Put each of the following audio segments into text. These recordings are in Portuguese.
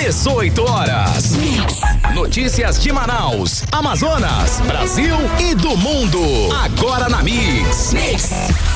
18 horas. Notícias de Manaus, Amazonas, Brasil e do mundo. Agora na Mix.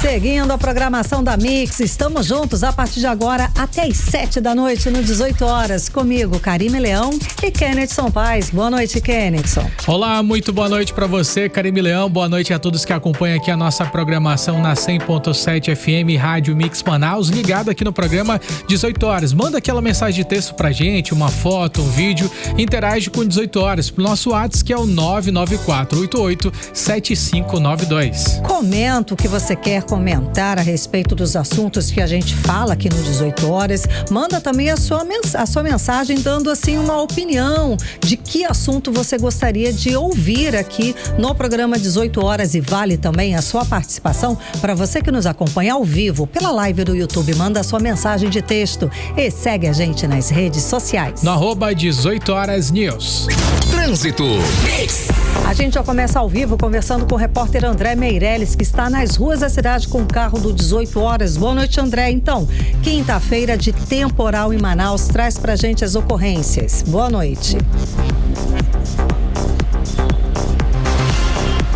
Seguindo a programação da Mix, estamos juntos a partir de agora até às 7 da noite, no 18 horas. Comigo, Karime Leão e Kennedson Paz. Boa noite, Kennedson. Olá, muito boa noite para você, Karime Leão. Boa noite a todos que acompanham aqui a nossa programação na 100.7 FM Rádio Mix Manaus, ligado aqui no programa 18 horas. Manda aquela mensagem de texto pra gente, uma foto, um vídeo, interage com 18 horas pro nosso WhatsApp, que é o 994887592. Comenta o que você quer comentar a respeito dos assuntos que a gente fala aqui no 18 horas. Manda também a sua mensagem dando assim uma opinião de que assunto você gostaria de ouvir aqui no programa 18 horas, e vale também a sua participação para você que nos acompanha ao vivo pela live do YouTube. Manda a sua mensagem de texto e segue a gente nas redes sociais. No @18 horas News. Trânsito. A gente já começa ao vivo conversando com o repórter André Meirelles, que está nas ruas da cidade com o carro do 18 horas. Boa noite, André. Então, quinta-feira de temporal em Manaus, traz pra gente as ocorrências. Boa noite.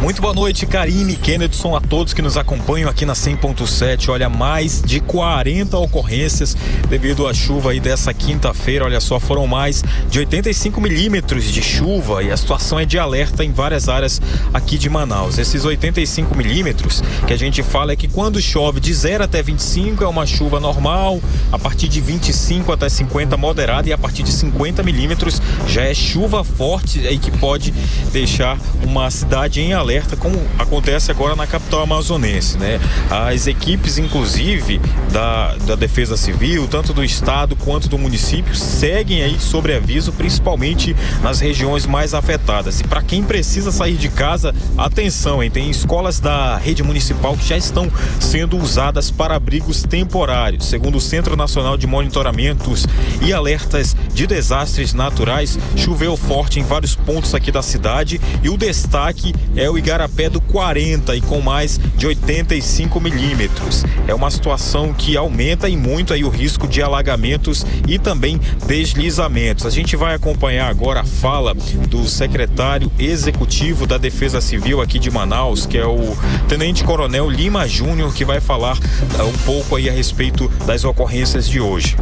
Muito boa noite, Karime, Kennedson, a todos que nos acompanham aqui na 100.7. Olha, mais de 40 ocorrências devido à chuva aí dessa quinta-feira. Olha só, foram mais de 85 milímetros de chuva e a situação é de alerta em várias áreas aqui de Manaus. Esses 85 milímetros que a gente fala é que quando chove de 0 até 25 é uma chuva normal, a partir de 25 até 50 moderada, e a partir de 50 milímetros já é chuva forte aí que pode deixar uma cidade em alerta, como acontece agora na capital amazonense, né? As equipes, inclusive, da Defesa Civil, tanto do estado quanto do município, seguem aí sobre aviso, principalmente nas regiões mais afetadas. E para quem precisa sair de casa, atenção, hein? Tem escolas da rede municipal que já estão sendo usadas para abrigos temporários. Segundo o Centro Nacional de Monitoramentos e Alertas de Desastres Naturais, choveu forte em vários pontos aqui da cidade e o destaque é o Igarapé do 40 e com mais de 85 milímetros. É uma situação que aumenta e muito aí o risco de alagamentos e também deslizamentos. A gente vai acompanhar agora a fala do secretário executivo da Defesa Civil aqui de Manaus, que é o Tenente Coronel Lima Júnior, que vai falar um pouco aí a respeito das ocorrências de hoje.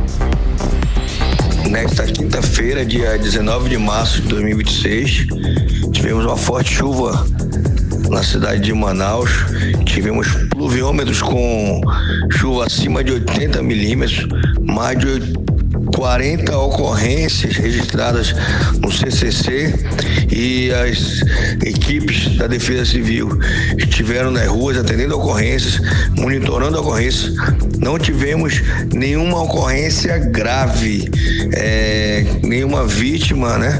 Nesta quinta-feira, dia 19 de março de 2026, tivemos uma forte chuva na cidade de Manaus. Tivemos pluviômetros com chuva acima de 80 milímetros, mais de 40 ocorrências registradas no CCC, e as equipes da Defesa Civil estiveram nas ruas atendendo ocorrências, monitorando ocorrências. Não tivemos nenhuma ocorrência grave, nenhuma vítima, né?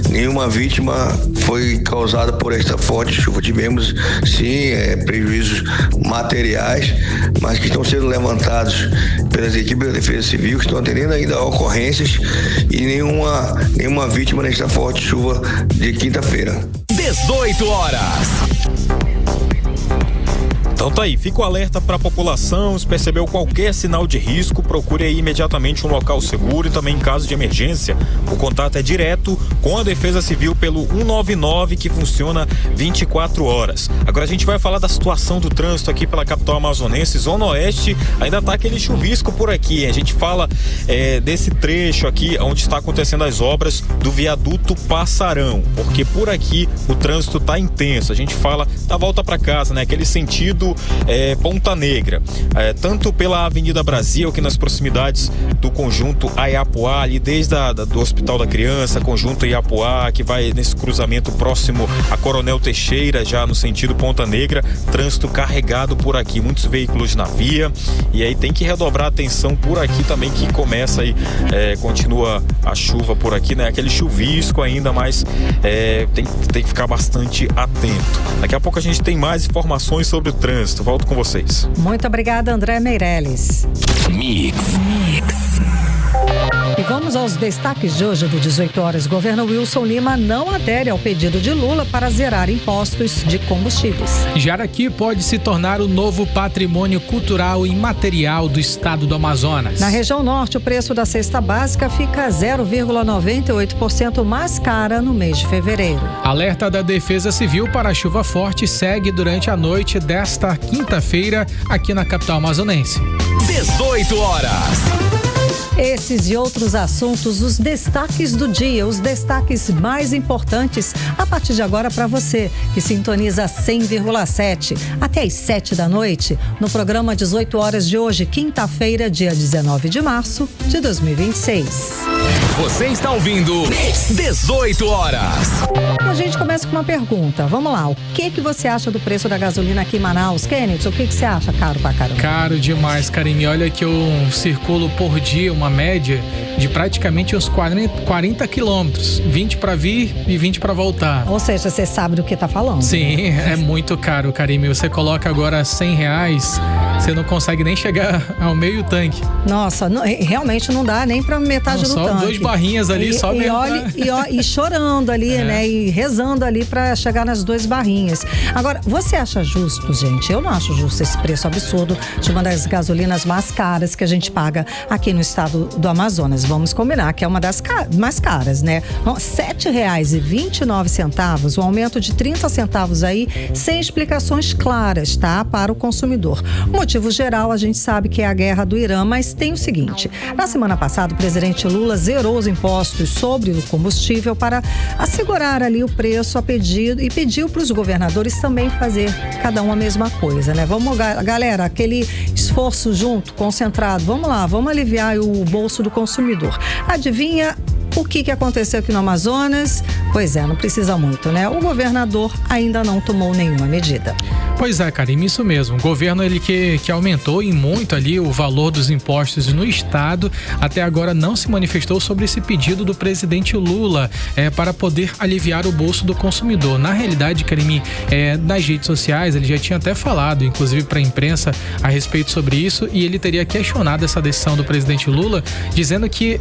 Nenhuma vítima foi causada por esta forte chuva. Tivemos, sim, prejuízos materiais, mas que estão sendo levantados pelas equipes da Defesa Civil, que estão atendendo ainda ocorrências, e nenhuma vítima nesta forte chuva de quinta-feira. 18 horas. Então tá aí, fica o alerta para a população. Se percebeu qualquer sinal de risco, procure aí imediatamente um local seguro, e também em caso de emergência, o contato é direto com a Defesa Civil pelo 199, que funciona 24 horas. Agora a gente vai falar da situação do trânsito aqui pela capital amazonense. Zona Oeste, ainda tá aquele chuvisco por aqui. A gente fala desse trecho aqui onde está acontecendo as obras do viaduto Passarão, porque por aqui o trânsito tá intenso. A gente fala da volta para casa, né? Aquele sentido Ponta Negra, tanto pela Avenida Brasil, aqui nas proximidades do conjunto Ayapuá, ali desde do Hospital da Criança, conjunto Ayapuá, que vai nesse cruzamento próximo a Coronel Teixeira, já no sentido Ponta Negra, trânsito carregado por aqui, muitos veículos na via, e aí tem que redobrar a atenção por aqui também, que começa aí, continua a chuva por aqui, né? Aquele chuvisco ainda, mas tem que ficar bastante atento. Daqui a pouco a gente tem mais informações sobre o trânsito. Volto com vocês. Muito obrigada, André Meirelles. Mix. E vamos Vamos aos destaques de hoje do 18 horas. Governo Wilson Lima não adere ao pedido de Lula para zerar impostos de combustíveis. Jaraqui pode se tornar o novo patrimônio cultural e imaterial do estado do Amazonas. Na região norte, o preço da cesta básica fica 0,98% mais cara no mês de fevereiro. Alerta da Defesa Civil para a chuva forte segue durante a noite desta quinta-feira aqui na capital amazonense. 18 horas. Esses e outros assuntos, os destaques do dia, os destaques mais importantes a partir de agora para você que sintoniza 100,7 até às 7 da noite no programa 18 horas de hoje, quinta-feira, dia 19 de março de 2026. Você está ouvindo 18 horas. A gente começa com uma pergunta. Vamos lá, o que você acha do preço da gasolina aqui em Manaus? Kenneth, o que você acha? Caro pra caramba? Caro demais, Karime. Olha que eu circulo por dia uma média de praticamente uns 40 quilômetros. 20 para vir e 20 para voltar. Ou seja, você sabe do que tá falando. Sim, é muito caro, Karime. Você coloca agora R$100, você não consegue nem chegar ao meio tanque. Nossa, realmente não dá nem pra metade do tanque. Só 2 barrinhas ali, só mesmo. E chorando ali, né? E rezando ali pra chegar nas 2 barrinhas. Agora, você acha justo, gente? Eu não acho justo esse preço absurdo de uma das gasolinas mais caras que a gente paga aqui no estado do Amazonas. Vamos combinar que é uma das mais caras, né? R$7,29, um aumento de 30 centavos aí, sem explicações claras, tá? Para o consumidor. O motivo geral, a gente sabe que é a guerra do Irã, mas tem o seguinte: na semana passada, o presidente Lula zerou os impostos sobre o combustível para assegurar ali o preço a pedido e pediu para os governadores também fazer cada um a mesma coisa, né? Vamos, galera, aquele esforço junto, concentrado, vamos lá, vamos aliviar o bolso do consumidor. Adivinha o que aconteceu aqui no Amazonas? Pois é, não precisa muito, né? O governador ainda não tomou nenhuma medida. Pois é, Karime, isso mesmo. O governo ele que aumentou em muito ali o valor dos impostos no estado, até agora não se manifestou sobre esse pedido do presidente Lula para poder aliviar o bolso do consumidor. Na realidade, Karime, nas redes sociais ele já tinha até falado, inclusive para a imprensa, a respeito sobre isso, e ele teria questionado essa decisão do presidente Lula, dizendo que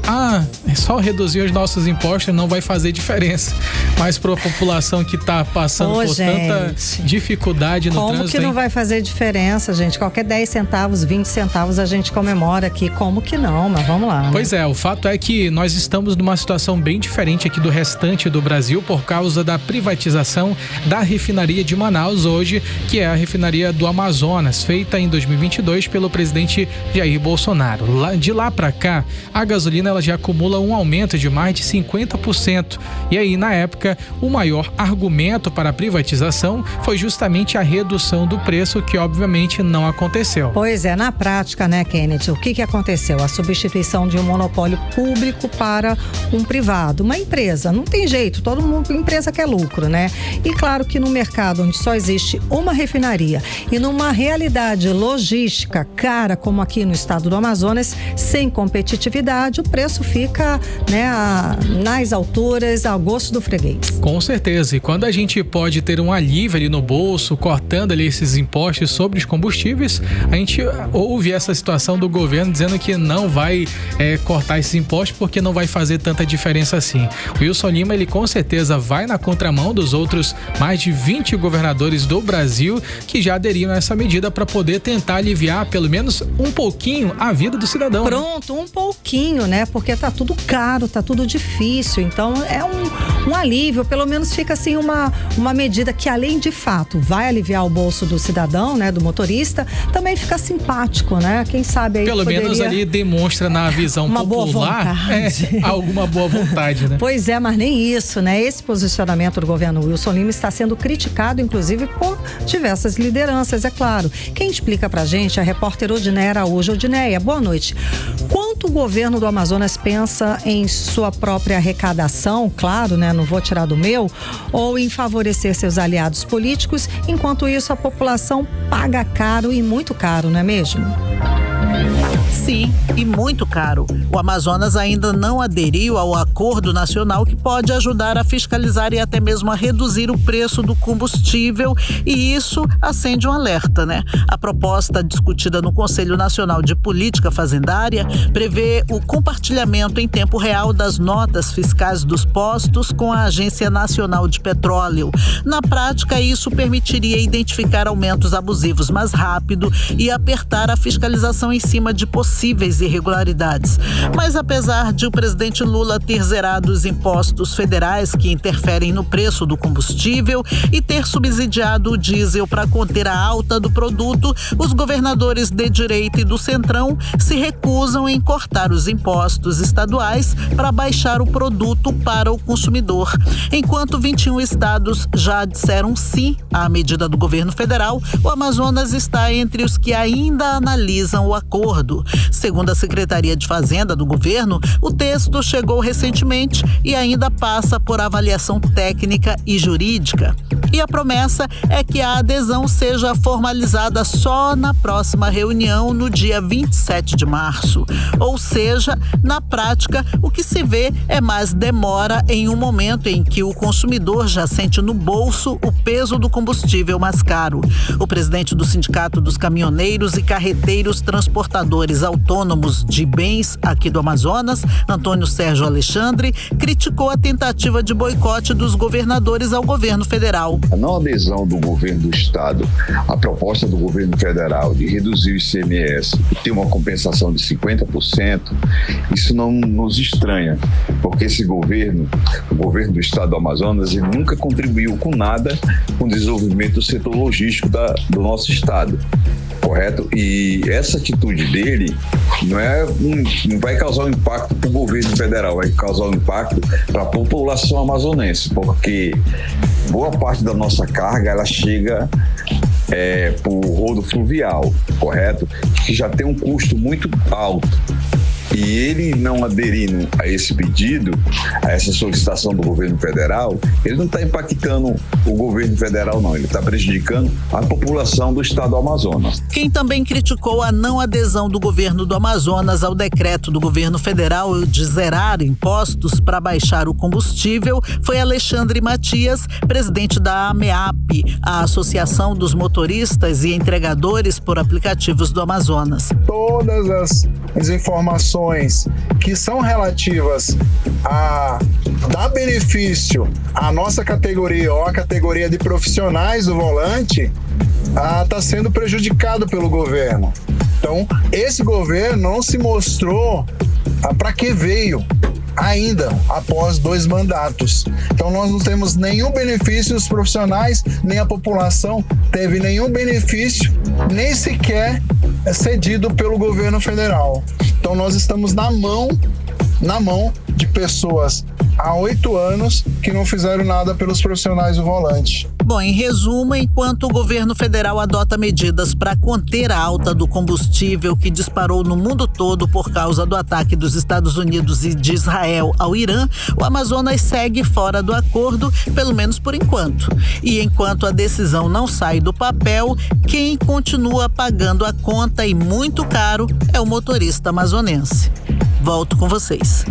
só reduzir os nossos impostos não vai fazer diferença. Mas para a população que está passando por tanta dificuldade no trânsito... Como que não vai fazer diferença, gente? Qualquer 10 centavos, 20 centavos a gente comemora aqui. Como que não? Mas vamos lá. Né? Pois é, o fato é que nós estamos numa situação bem diferente aqui do restante do Brasil por causa da privatização da refinaria de Manaus hoje, que é a refinaria do Amazonas, feita em 2022 pelo presidente Jair Bolsonaro. De lá para cá, a gasolina ela já acumula um aumento de mais de 50%. E aí, na época, o maior argumento para a privatização foi justamente a redução do preço, que obviamente não aconteceu. Pois é, na prática, né, Kenneth, o que aconteceu? A substituição de um monopólio público para um privado, uma empresa. Não tem jeito, todo mundo, empresa quer lucro, né? E claro que no mercado onde só existe uma refinaria e numa realidade logística cara como aqui no estado do Amazonas, sem competitividade, o preço fica, né, nas alturas, ao gosto do freguês. Com certeza, e quando a gente pode ter um alívio ali no bolso, cortando ali esses impostos sobre os combustíveis, a gente ouve essa situação do governo dizendo que não vai cortar esses impostos porque não vai fazer tanta diferença assim. O Wilson Lima, ele com certeza vai na contramão dos outros mais de 20 governadores do Brasil que já aderiram a essa medida para poder tentar aliviar pelo menos um pouquinho a vida do cidadão. Pronto, um pouquinho, né? Porque tá tudo caro, tá tudo difícil, então é um alívio, pelo menos fica assim uma medida que além de fato vai aliviar o bolso do cidadão, né, do motorista, também fica simpático, né? Quem sabe aí pelo menos ali demonstra na visão uma popular alguma boa vontade, né? Pois é, mas nem isso, né? Esse posicionamento do governo Wilson Lima está sendo criticado, inclusive, por diversas lideranças, é claro. Quem explica pra gente é a repórter Odineia Araújo. Odineia, boa noite. Quanto o governo do Amazonas pensa em sua própria arrecadação, claro, né? Não vou tirar do meu, ou em favorecer seus aliados políticos, enquanto isso a população paga caro e muito caro, não é mesmo? Sim, e muito caro. O Amazonas ainda não aderiu ao acordo nacional que pode ajudar a fiscalizar e até mesmo a reduzir o preço do combustível, e isso acende um alerta, né? A proposta discutida no Conselho Nacional de Política Fazendária prevê o compartilhamento em tempo real das notas fiscais dos postos com a Agência Nacional de Petróleo. Na prática, isso permitiria identificar aumentos abusivos mais rápido e apertar a fiscalização em cima de possíveis irregularidades. Mas apesar de o presidente Lula ter zerado os impostos federais que interferem no preço do combustível e ter subsidiado o diesel para conter a alta do produto, os governadores de direita e do Centrão se recusam em cortar os impostos estaduais para baixar o produto para o consumidor. Enquanto 21 estados já disseram sim à medida do governo federal, o Amazonas está entre os que ainda analisam o acordo. Segundo a Secretaria de Fazenda do governo, o texto chegou recentemente e ainda passa por avaliação técnica e jurídica. E a promessa é que a adesão seja formalizada só na próxima reunião, no dia 27 de março. Ou seja, na prática, o que se vê é mais demora em um momento em que o consumidor já sente no bolso o peso do combustível mais caro. O presidente do Sindicato dos Caminhoneiros e Carreteiros Transportadores Autônomos de Bens aqui do Amazonas, Antônio Sérgio Alexandre, criticou a tentativa de boicote dos governadores ao governo federal. A não adesão do governo do estado à proposta do governo federal de reduzir o ICMS e ter uma compensação de 50%, isso não nos estranha, porque esse governo, o governo do estado do Amazonas, ele nunca contribuiu com nada com o desenvolvimento do setor logístico do nosso estado. Correto? E essa atitude dele não vai causar um impacto para o governo federal, vai causar um impacto para a população amazonense, porque boa parte da nossa carga ela chega por rodo fluvial, correto? Que já tem um custo muito alto. E ele não aderindo a esse pedido, a essa solicitação do governo federal, ele não está impactando o governo federal, não. Ele está prejudicando a população do estado do Amazonas. Quem também criticou a não adesão do governo do Amazonas ao decreto do governo federal de zerar impostos para baixar o combustível foi Alexandre Matias, presidente da AMEAP, a Associação dos Motoristas e Entregadores por Aplicativos do Amazonas. Todas as informações que são relativas a dar benefício à nossa categoria ou à categoria de profissionais do volante está sendo prejudicado pelo governo. Então, esse governo não se mostrou para que veio ainda após 2 mandatos. Então nós não temos nenhum benefício, os profissionais nem a população teve nenhum benefício, nem sequer cedido pelo governo federal. Então nós estamos na mão de pessoas há 8 anos que não fizeram nada pelos profissionais do volante. Bom, em resumo, enquanto o governo federal adota medidas para conter a alta do combustível que disparou no mundo todo por causa do ataque dos Estados Unidos e de Israel ao Irã, o Amazonas segue fora do acordo, pelo menos por enquanto. E enquanto a decisão não sai do papel, quem continua pagando a conta e muito caro é o motorista amazonense. Volto com vocês.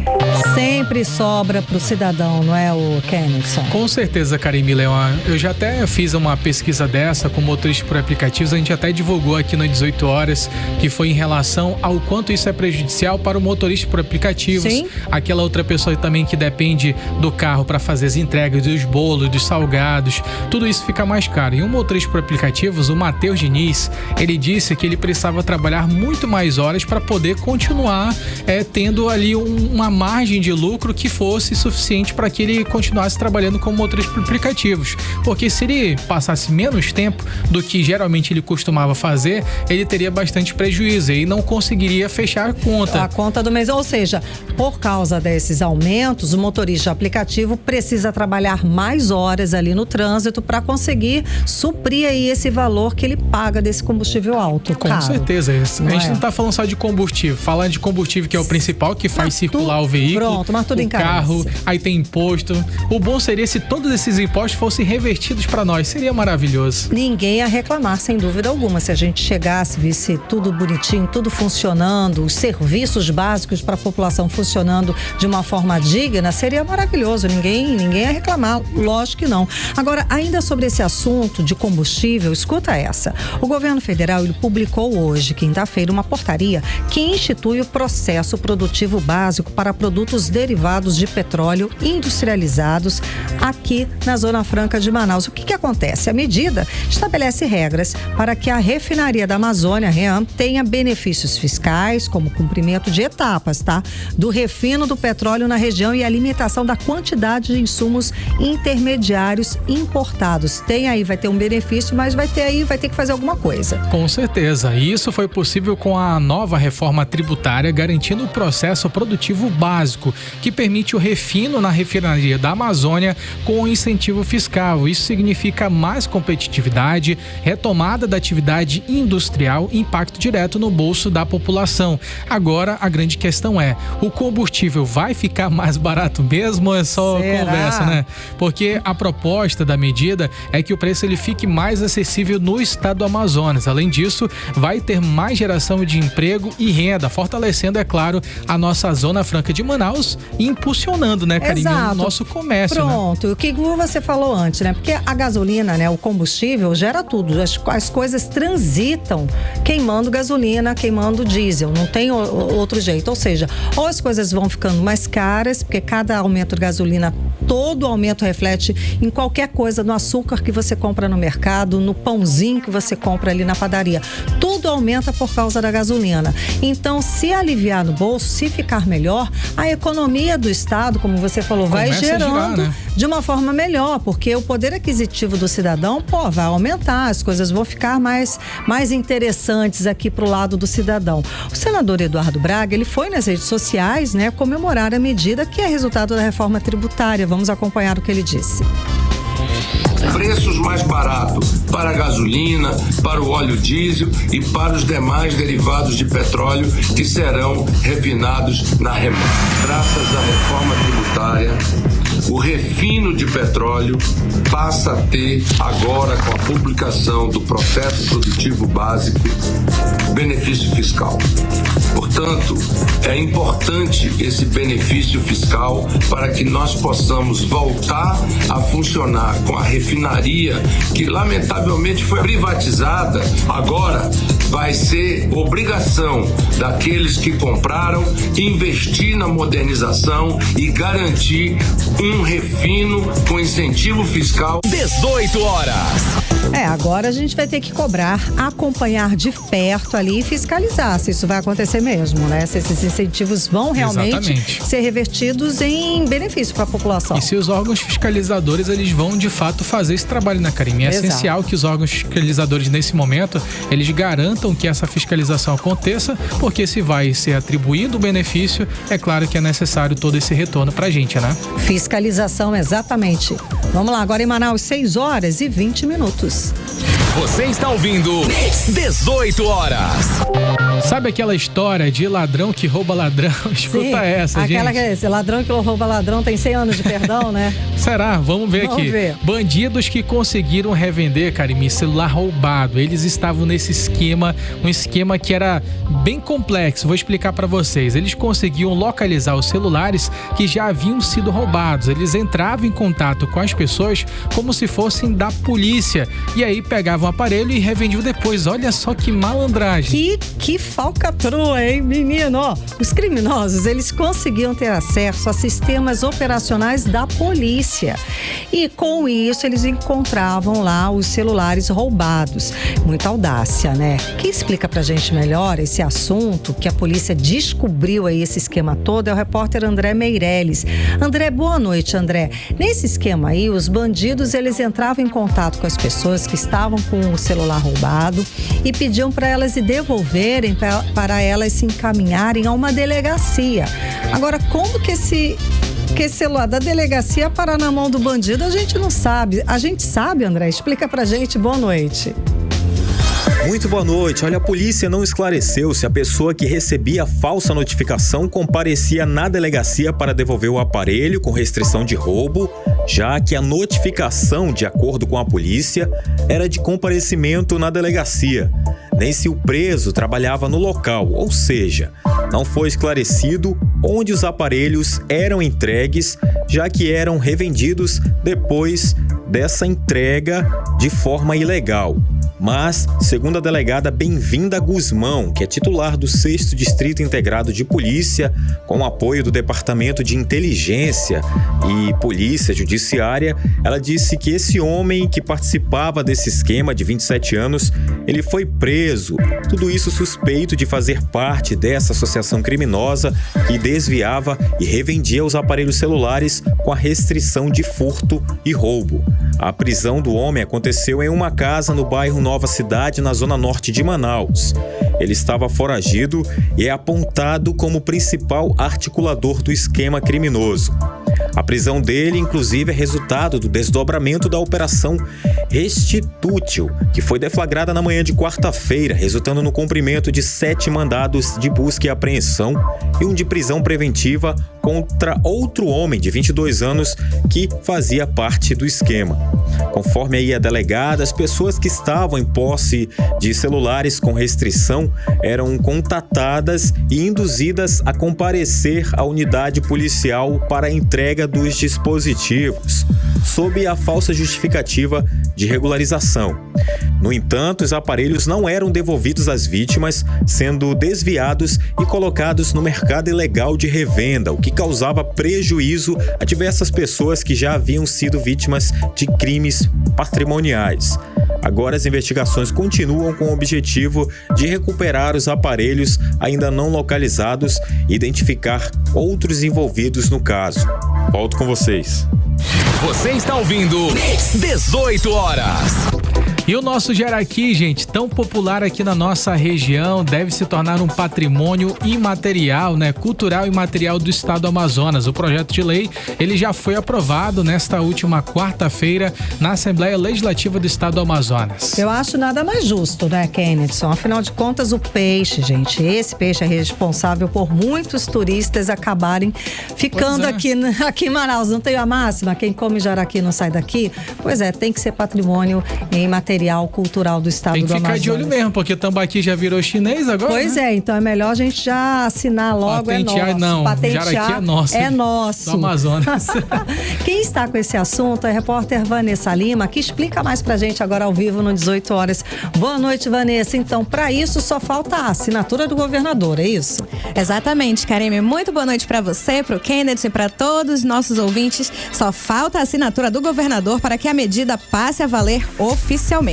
Sempre sobra pro cidadão, não é, o Kennison? Com certeza, Karime Leão. Eu já até fiz uma pesquisa dessa com motoristas por aplicativos. A gente até divulgou aqui no 18 horas, que foi em relação ao quanto isso é prejudicial para o motorista por aplicativos. Sim. Aquela outra pessoa também que depende do carro para fazer as entregas dos bolos, dos salgados. Tudo isso fica mais caro. E um motorista por aplicativos, o Matheus Diniz, ele disse que ele precisava trabalhar muito mais horas para poder continuar tendo ali uma margem de lucro que fosse suficiente para que ele continuasse trabalhando como motorista por aplicativos. Porque se ele passasse menos tempo do que geralmente ele costumava fazer, ele teria bastante prejuízo e não conseguiria fechar a conta. A conta do mês. Ou seja, por causa desses aumentos, o motorista de aplicativo precisa trabalhar mais horas ali no trânsito para conseguir suprir aí esse valor que ele paga desse combustível alto. Com certeza. A gente não está falando só de combustível. Falando de combustível, que é o principal que faz circular o veículo, mas tudo o carro, aí tem imposto. O bom seria se todos esses impostos fossem revertidos para nós. Seria maravilhoso. Ninguém ia reclamar, sem dúvida alguma. Se a gente chegasse, visse tudo bonitinho, tudo funcionando, os serviços básicos para a população funcionando de uma forma digna, seria maravilhoso. Ninguém ia reclamar, lógico que não. Agora, ainda sobre esse assunto de combustível, escuta essa. O governo federal ele publicou hoje, quinta-feira, uma portaria que institui o processo produtivo básico para produtos derivados de petróleo industrializados aqui na Zona Franca de Manaus. O que acontece? A medida estabelece regras para que a refinaria da Amazônia, REAM, tenha benefícios fiscais, como cumprimento de etapas, tá? Do refino do petróleo na região e a limitação da quantidade de insumos intermediários importados. Vai ter um benefício, mas vai ter que fazer alguma coisa. Com certeza. E isso foi possível com a nova reforma tributária, garantindo o processo produtivo básico, que permite o refino na refinaria da Amazônia com incentivo fiscal. Isso significa mais competitividade, retomada da atividade industrial e impacto direto no bolso da população. Agora, a grande questão é, o combustível vai ficar mais barato mesmo ou é só conversa, né? Porque a proposta da medida é que o preço ele fique mais acessível no estado do Amazonas. Além disso, vai ter mais geração de emprego e renda, fortalecendo, é claro, a nossa Zona Franca de Manaus e impulsionando, né, Karine, o nosso comércio. Pronto, né? O que você falou antes, né? Porque a gasolina, né, o combustível gera tudo. As coisas transitam queimando gasolina, queimando diesel. Não tem outro jeito. Ou seja, ou as coisas vão ficando mais caras, porque cada aumento de gasolina, todo aumento reflete em qualquer coisa, no açúcar que você compra no mercado, no pãozinho que você compra ali na padaria. Tudo aumenta por causa da gasolina. Então, se aliviar no bolso, se ficar melhor, a economia do estado, como você falou, vai gerando né? de uma forma melhor, porque o poder aquisitivo do cidadão, vai aumentar, as coisas vão ficar mais interessantes aqui pro lado do cidadão. O senador Eduardo Braga, ele foi nas redes sociais, né, comemorar a medida que é resultado da reforma tributária. Vamos acompanhar o que ele disse. Preços mais baratos para a gasolina, para o óleo diesel e para os demais derivados de petróleo que serão refinados na REMAN. Graças à reforma tributária, o refino de petróleo passa a ter, agora com a publicação do processo produtivo básico, benefício fiscal. Portanto, é importante esse benefício fiscal para que nós possamos voltar a funcionar com a refinaria que lamentavelmente foi privatizada. Agora vai ser obrigação daqueles que compraram investir na modernização e garantir um refino com incentivo fiscal. 18 horas. Agora a gente vai ter que cobrar, acompanhar de perto ali e fiscalizar se isso vai acontecer mesmo, né? Se esses incentivos vão realmente ser revertidos em benefício para a população. E se os órgãos fiscalizadores, eles vão de fato fazer esse trabalho, né, Karine? É essencial que os órgãos fiscalizadores, nesse momento, eles garantam que essa fiscalização aconteça, porque se vai ser atribuído o benefício, é claro que é necessário todo esse retorno pra gente, né? Fiscalização, exatamente. Vamos lá, agora em Manaus, 6h20. Você está ouvindo 18 horas. Sabe aquela história de ladrão que rouba ladrão? Escuta essa, aquela gente. Que ladrão que rouba ladrão tem 100 anos de perdão, né? Será? Vamos ver aqui. Ver. Bandidos que conseguiram revender, Karime, celular roubado. Eles estavam nesse esquema, um esquema que era bem complexo. Vou explicar para vocês. Eles conseguiam localizar os celulares que já haviam sido roubados. Eles entravam em contato com as pessoas como se fossem da polícia. E aí pegavam o aparelho e revendiam depois. Olha só que malandragem. Que falcatrua, hein, menino? Ó, os criminosos, eles conseguiam ter acesso a sistemas operacionais da polícia. E com isso, eles encontravam lá os celulares roubados. Muita audácia, né? Quem explica pra gente melhor esse assunto, que a polícia descobriu aí esse esquema todo, é o repórter André Meirelles. André, boa noite, André. Nesse esquema aí, os bandidos, eles entravam em contato com as pessoas que estavam com o celular roubado e pediam para elas se devolverem, para elas se encaminharem a uma delegacia. Agora, como que esse celular da delegacia parar na mão do bandido, a gente não sabe. A gente sabe, André? Explica pra gente. Boa noite. Muito boa noite. Olha, a polícia não esclareceu se a pessoa que recebia a falsa notificação comparecia na delegacia para devolver o aparelho com restrição de roubo, já que a notificação, de acordo com a polícia, era de comparecimento na delegacia, nem se o preso trabalhava no local, ou seja, não foi esclarecido onde os aparelhos eram entregues, já que eram revendidos depois dessa entrega de forma ilegal. Mas, segundo a delegada Bem-vinda Guzmão, que é titular do 6º Distrito Integrado de Polícia, com o apoio do Departamento de Inteligência e Polícia Judiciária, ela disse que esse homem que participava desse esquema de 27 anos, ele foi preso. Tudo isso suspeito de fazer parte dessa associação criminosa que desviava e revendia os aparelhos celulares com a restrição de furto e roubo. A prisão do homem aconteceu em uma casa no bairro Nova Cidade, na zona norte de Manaus. Ele estava foragido e é apontado como principal articulador do esquema criminoso. A prisão dele, inclusive, é resultado do desdobramento da Operação Restitutio, que foi deflagrada na manhã de quarta-feira, resultando no cumprimento de 7 mandados de busca e apreensão e um de prisão preventiva contra outro homem de 22 anos que fazia parte do esquema. Conforme aí a delegada, as pessoas que estavam em posse de celulares com restrição eram contatadas e induzidas a comparecer à unidade policial para a entrega dos dispositivos, sob a falsa justificativa de regularização. No entanto, os aparelhos não eram devolvidos às vítimas, sendo desviados e colocados no mercado ilegal de revenda, o que causava prejuízo a diversas pessoas que já haviam sido vítimas de crimes patrimoniais. Agora as investigações continuam com o objetivo de recuperar os aparelhos ainda não localizados e identificar outros envolvidos no caso. Volto com vocês. Você está ouvindo 18 horas. E o nosso jaraqui, gente, tão popular aqui na nossa região, deve se tornar um patrimônio imaterial, cultural e material do estado do Amazonas. O projeto de lei, ele já foi aprovado nesta última quarta-feira na Assembleia Legislativa do estado do Amazonas. Eu acho nada mais justo, Kennedson? Afinal de contas, o peixe, gente, esse peixe é responsável por muitos turistas acabarem ficando aqui em Manaus. Não tem a máxima? Quem come jaraqui não sai daqui? Pois é, tem que ser patrimônio imaterial cultural do estado do Amazonas. Tem que ficar de olho mesmo, porque tambaqui já virou chinês agora. Pois é, então é melhor a gente já assinar logo. Patentear, jaraqui é nosso. É nosso. Do Amazonas. Quem está com esse assunto é a repórter Vanessa Lima, que explica mais pra gente agora ao vivo no 18 horas. Boa noite, Vanessa. Então, para isso só falta a assinatura do governador, é isso? Exatamente, Karime. Muito boa noite para você, pro Kennedy e para todos os nossos ouvintes. Só falta a assinatura do governador para que a medida passe a valer oficialmente.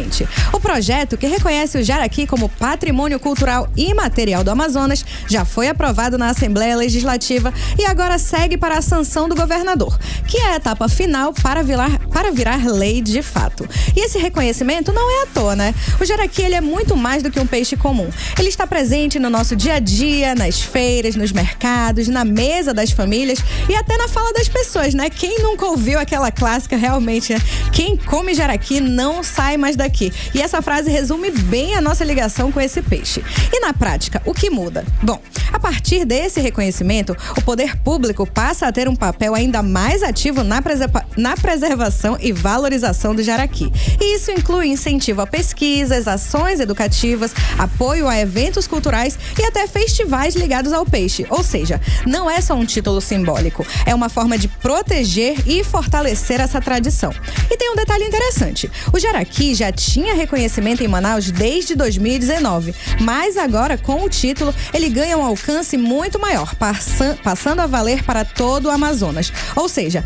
O projeto, que reconhece o jaraqui como patrimônio cultural imaterial do Amazonas, já foi aprovado na Assembleia Legislativa e agora segue para a sanção do governador, que é a etapa final para virar lei de fato. E esse reconhecimento não é à toa, O jaraqui, ele é muito mais do que um peixe comum. Ele está presente no nosso dia a dia, nas feiras, nos mercados, na mesa das famílias e até na fala das pessoas, Quem nunca ouviu aquela clássica realmente, Quem come jaraqui não sai mais daqui. E essa frase resume bem a nossa ligação com esse peixe. E na prática, o que muda? Bom, a partir desse reconhecimento, o poder público passa a ter um papel ainda mais ativo na preservação e valorização do jaraqui. E isso inclui incentivo a pesquisas, ações educativas, apoio a eventos culturais e até festivais ligados ao peixe. Ou seja, não é só um título simbólico, é uma forma de proteger e fortalecer essa tradição. E tem um detalhe interessante: o jaraqui já tinha reconhecimento em Manaus desde 2019, mas agora, com o título, ele ganha um alcance muito maior, passando a valer para todo o Amazonas. Ou seja,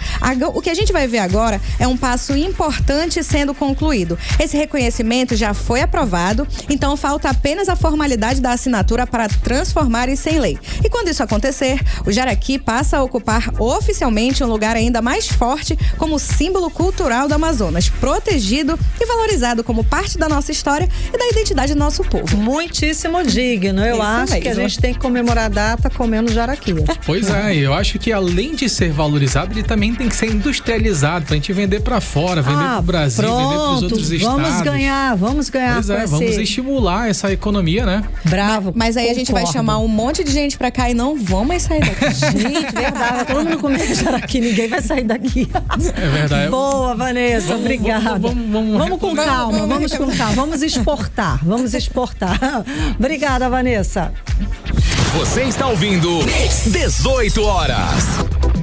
o que a gente vai ver agora é um passo importante sendo concluído. Esse reconhecimento já foi aprovado, então falta apenas a formalidade da assinatura para transformar isso em lei. E quando isso acontecer, o jaraqui passa a ocupar oficialmente um lugar ainda mais forte como símbolo cultural do Amazonas, protegido e valorizado legado como parte da nossa história e da identidade do nosso povo. Muitíssimo digno. Eu acho que a gente tem que comemorar a data comendo jaraqui. Pois é, eu acho que além de ser valorizado, ele também tem que ser industrializado pra gente vender pra fora, vender pro Brasil, vender pros outros estados. Vamos ganhar. Pois é, vamos estimular essa economia, né? Bravo. Mas aí a gente vai chamar um monte de gente pra cá e não vão mais sair daqui. Gente, verdade. Todo mundo comendo jaraqui, ninguém vai sair daqui. É verdade. Boa, Vanessa, obrigada. Vamos com calma, vamos exportar. Obrigada, Vanessa. Você está ouvindo 18 horas.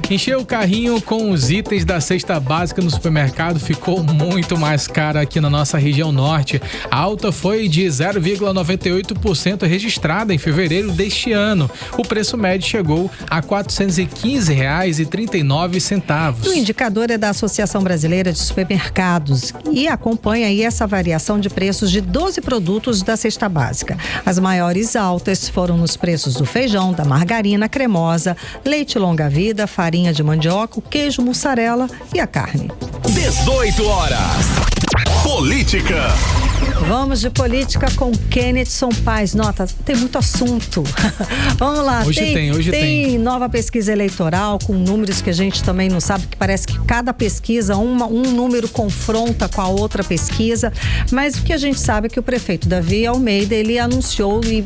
Encher o carrinho com os itens da cesta básica no supermercado ficou muito mais caro aqui na nossa região norte. A alta foi de 0,98% registrada em fevereiro deste ano. O preço médio chegou a R$ 415,39. O indicador é da Associação Brasileira de Supermercados e acompanha aí essa variação de preços de 12 produtos da cesta básica. As maiores altas foram nos preços do feijão, da margarina cremosa, leite longa-vida, farinha de mandioca, o queijo mussarela e a carne. 18 horas. Política. Vamos de política com Kennedson Paes. Nota, tem muito assunto. Vamos lá. Hoje tem nova pesquisa eleitoral com números que a gente também não sabe, que parece que cada pesquisa, um número confronta com a outra pesquisa. Mas o que a gente sabe é que o prefeito Davi Almeida, ele anunciou e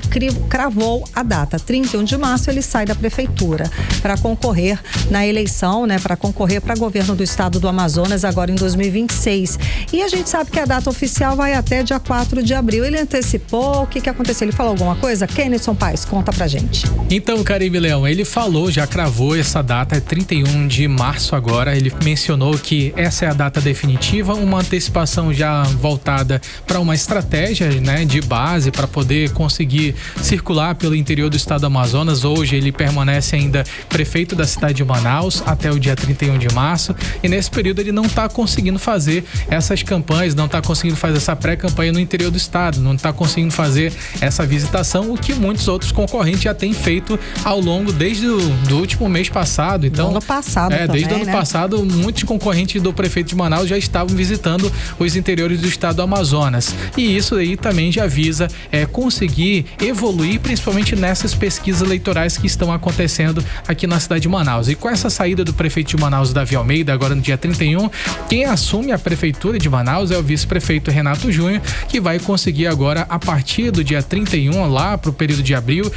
cravou a data. 31 de março ele sai da prefeitura para concorrer na eleição, né? Para concorrer para governo do estado do Amazonas agora em 2026. E a gente sabe que a data oficial vai até dia 4 de abril. Ele antecipou, o que aconteceu? Ele falou alguma coisa? Kennedson Paes, conta pra gente. Então, Caribe Leão, ele falou, já cravou essa data, é 31 de março agora. Ele mencionou que essa é a data definitiva, uma antecipação já voltada para uma estratégia, né, de base para poder conseguir circular pelo interior do estado do Amazonas. Hoje ele permanece ainda prefeito da cidade de Manaus até o dia 31 de março e nesse período ele não está conseguindo fazer essas campanhas, não está conseguindo fazer essa pré-campanha no interior do estado, não está conseguindo fazer essa visitação, o que muitos outros concorrentes já têm feito ao longo desde do último mês passado. Então, ano passado desde o ano passado, muitos concorrentes do prefeito de Manaus já estavam visitando os interiores do estado do Amazonas. E isso aí também já visa conseguir evoluir, principalmente nessas pesquisas eleitorais que estão acontecendo aqui na cidade de Manaus. E com essa saída do prefeito de Manaus, Davi Almeida, agora no dia 31, quem assume a prefeitura de Manaus é o vice-prefeito Renato Júnior, que vai conseguir agora, a partir do dia 31, lá pro período de abril,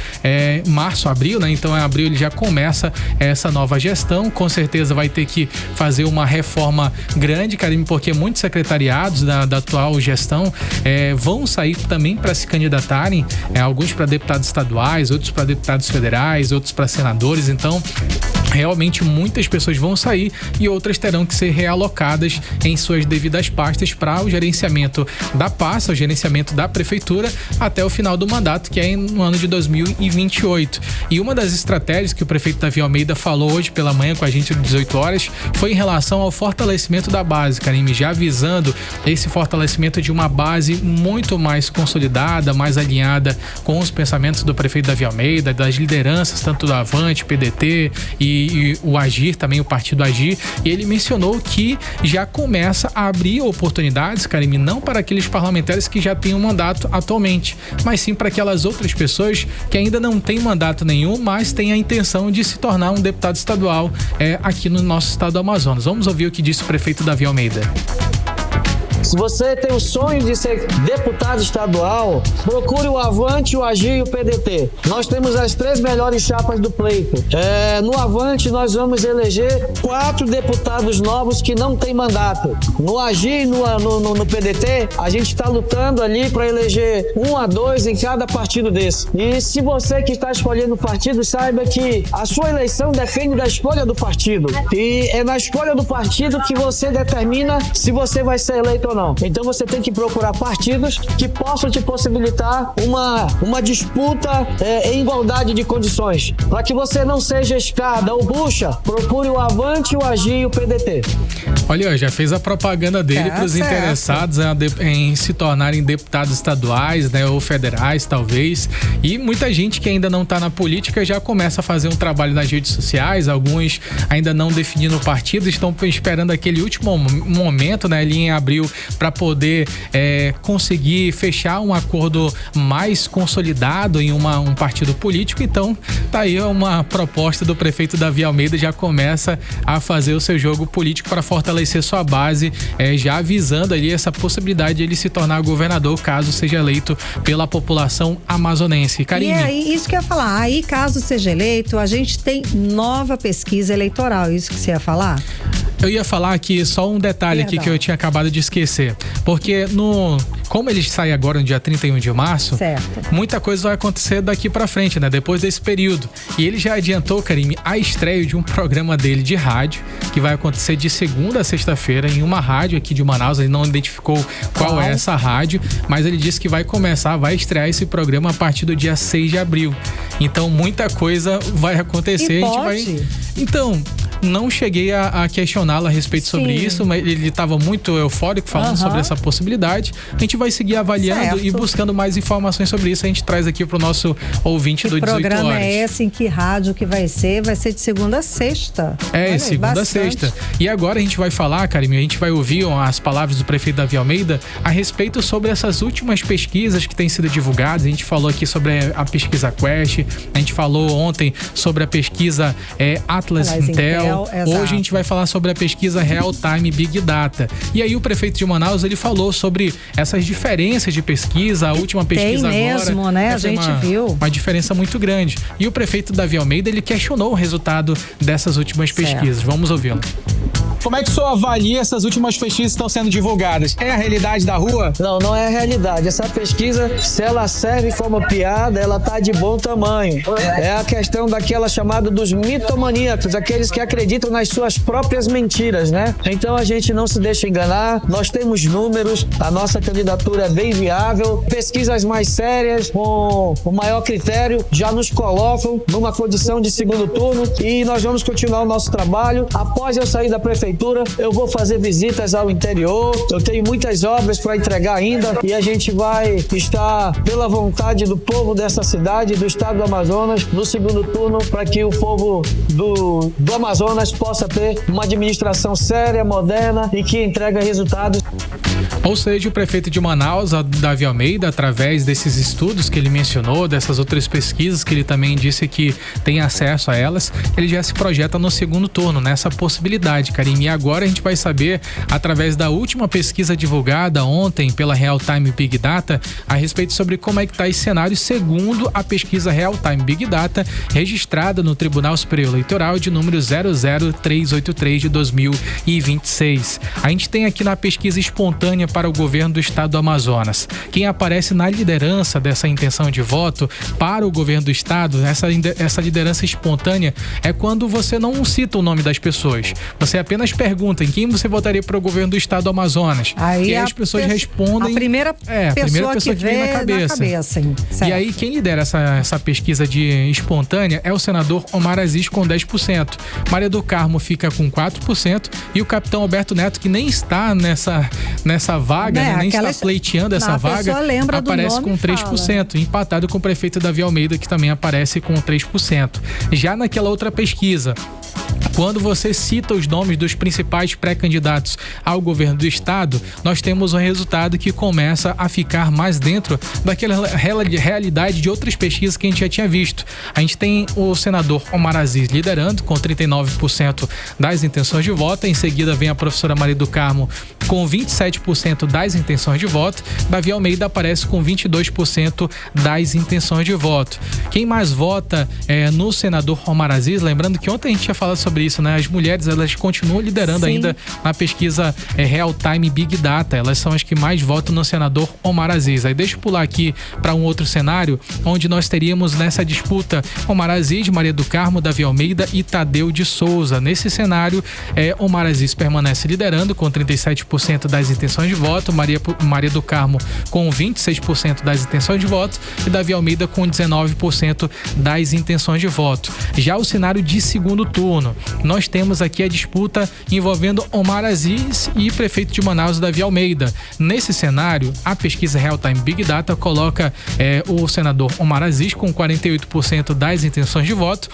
março, abril, né? Então em abril ele já começa essa nova gestão, com certeza vai ter que fazer uma reforma grande, Karime, porque muitos secretariados da atual gestão vão sair também para se candidatarem, alguns para deputados estaduais, outros para deputados federais, outros para senadores. Então realmente muitas pessoas vão sair e outras terão que ser realocadas em suas devidas pastas para o gerenciamento da pasta, o gerenciamento da prefeitura até o final do mandato, que é no ano de 2028. E uma das estratégias que o prefeito Davi Almeida falou hoje pela manhã com a gente às 18 horas foi em relação ao fortalecimento da base, Karime, já visando esse fortalecimento de uma base muito mais consolidada, mais alinhada com os pensamentos do prefeito Davi Almeida, das lideranças tanto do Avante, PDT e o Agir, também o partido Agir, e ele mencionou que já começa a abrir oportunidades, Karime, não para aqueles parlamentares que já têm um mandato atualmente, mas sim para aquelas outras pessoas que ainda não têm mandato nenhum, mas têm a intenção de se tornar um deputado estadual aqui no nosso estado do Amazonas. Vamos ouvir o que disse o prefeito Davi Almeida. Se você tem o sonho de ser deputado estadual, procure o Avante, o Agir e o PDT. Nós temos as 3 melhores chapas do pleito. No Avante, nós vamos eleger 4 deputados novos que não têm mandato. No Agir e no PDT, a gente está lutando ali para eleger 1 a 2 em cada partido desse. E se você que está escolhendo o partido, saiba que a sua eleição depende da escolha do partido. E é na escolha do partido que você determina se você vai ser eleito ou não. Então você tem que procurar partidos que possam te possibilitar uma disputa em igualdade de condições. Para que você não seja escada ou bucha, procure o Avante, o Agir e o PDT. Olha, já fez a propaganda dele para os interessados em se tornarem deputados estaduais, né, ou federais, talvez. E muita gente que ainda não está na política já começa a fazer um trabalho nas redes sociais. Alguns ainda não definindo o partido, estão esperando aquele último momento, né, ali em abril, para poder conseguir fechar um acordo mais consolidado em um partido político. Então, tá aí uma proposta do prefeito Davi Almeida, já começa a fazer o seu jogo político para fortalecer sua base, já avisando ali essa possibilidade de ele se tornar governador caso seja eleito pela população amazonense. Karine. E aí, isso que eu ia falar, aí caso seja eleito, a gente tem nova pesquisa eleitoral, isso que você ia falar? Eu ia falar aqui só um detalhe aqui que eu tinha acabado de esquecer, porque como ele sai agora no dia 31 de março, muita coisa vai acontecer daqui pra frente, né? Depois desse período. E ele já adiantou, Karine, a estreia de um programa dele de rádio, que vai acontecer de segunda a sexta-feira em uma rádio aqui de Manaus. Ele não identificou qual é essa rádio, mas ele disse que vai estrear esse programa a partir do dia 6 de abril. Então, muita coisa vai acontecer. Então, não cheguei a questioná-lo a respeito sobre isso, mas ele estava muito eufórico falando sobre essa possibilidade. A gente vai seguir avaliando e buscando mais informações sobre isso. A gente traz aqui pro nosso ouvinte do 18 horas. Que programa é esse? Em que rádio que vai ser? Vai ser de segunda a sexta. Segunda a sexta. E agora a gente vai falar, Karine, a gente vai ouvir as palavras do prefeito Davi Almeida a respeito sobre essas últimas pesquisas que têm sido divulgadas. A gente falou aqui sobre a pesquisa Quest, a gente falou ontem sobre a pesquisa Atlas Intel. Hoje a gente vai falar sobre a pesquisa Real Time Big Data. E aí o prefeito de Manaus, ele falou sobre essas diferenças de pesquisa. A última pesquisa tem agora mesmo, né? A gente viu uma diferença muito grande. E o prefeito Davi Almeida, ele questionou o resultado dessas últimas pesquisas. Vamos ouvi-lo. Como é que o senhor avalia essas últimas pesquisas que estão sendo divulgadas? É a realidade da rua? Não, não é a realidade. Essa pesquisa, se ela serve como piada, ela tá de bom tamanho. É a questão daquela chamada dos mitomaníacos, aqueles que acreditam nas suas próprias mentiras, né? Então a gente não se deixa enganar, nós temos números, a nossa candidatura é bem viável, pesquisas mais sérias, com o maior critério, já nos colocam numa condição de segundo turno e nós vamos continuar o nosso trabalho. Após eu sair da prefeitura, eu vou fazer visitas ao interior, eu tenho muitas obras para entregar ainda e a gente vai estar pela vontade do povo dessa cidade, do estado do Amazonas, no segundo turno, para que o povo do Amazonas possa ter uma administração séria, moderna e que entrega resultados. Ou seja, o prefeito de Manaus, Davi Almeida, através desses estudos que ele mencionou, dessas outras pesquisas que ele também disse que tem acesso a elas, ele já se projeta no segundo turno, nessa possibilidade, Karine. E agora a gente vai saber, através da última pesquisa divulgada ontem pela Real Time Big Data, a respeito sobre como é que está esse cenário segundo a pesquisa Real Time Big Data, registrada no Tribunal Superior Eleitoral de número 00383 de 2026. A gente tem aqui na pesquisa espontânea para o governo do estado do Amazonas. Quem aparece na liderança dessa intenção de voto para o governo do estado, essa liderança espontânea, é quando você não cita o nome das pessoas. Você apenas pergunta em quem você votaria para o governo do estado do Amazonas. Aí as pessoas respondem. A primeira pessoa que vem na cabeça. E aí quem lidera essa pesquisa de espontânea é o senador Omar Aziz com 10%. Maria do Carmo fica com 4% e o capitão Alberto Neto, que nem está nessa vaga, nem está pleiteando essa vaga, aparece com 3%, empatado com o prefeito Davi Almeida, que também aparece com 3%. Já naquela outra pesquisa, quando você cita os nomes dos principais pré-candidatos ao governo do estado, nós temos um resultado que começa a ficar mais dentro daquela realidade de outras pesquisas que a gente já tinha visto. A gente tem o senador Omar Aziz liderando com 39% das intenções de voto, em seguida vem a professora Maria do Carmo com 27% das intenções de voto, Davi Almeida aparece com 22% das intenções de voto. Quem mais vota no senador Omar Aziz, lembrando que ontem a gente tinha falado sobre isso, né? As mulheres, elas continuam liderando ainda na pesquisa Real Time Big Data, elas são as que mais votam no senador Omar Aziz. Aí deixa eu pular aqui para um outro cenário, onde nós teríamos nessa disputa Omar Aziz, Maria do Carmo, Davi Almeida e Tadeu de Souza. Nesse cenário, Omar Aziz permanece liderando com 37% das intenções de voto, Maria do Carmo com 26% das intenções de voto e Davi Almeida com 19% das intenções de voto. Já o cenário de segundo turno, nós temos aqui a disputa envolvendo Omar Aziz e prefeito de Manaus, Davi Almeida. Nesse cenário, a pesquisa Real Time Big Data coloca o senador Omar Aziz com 48% das intenções de voto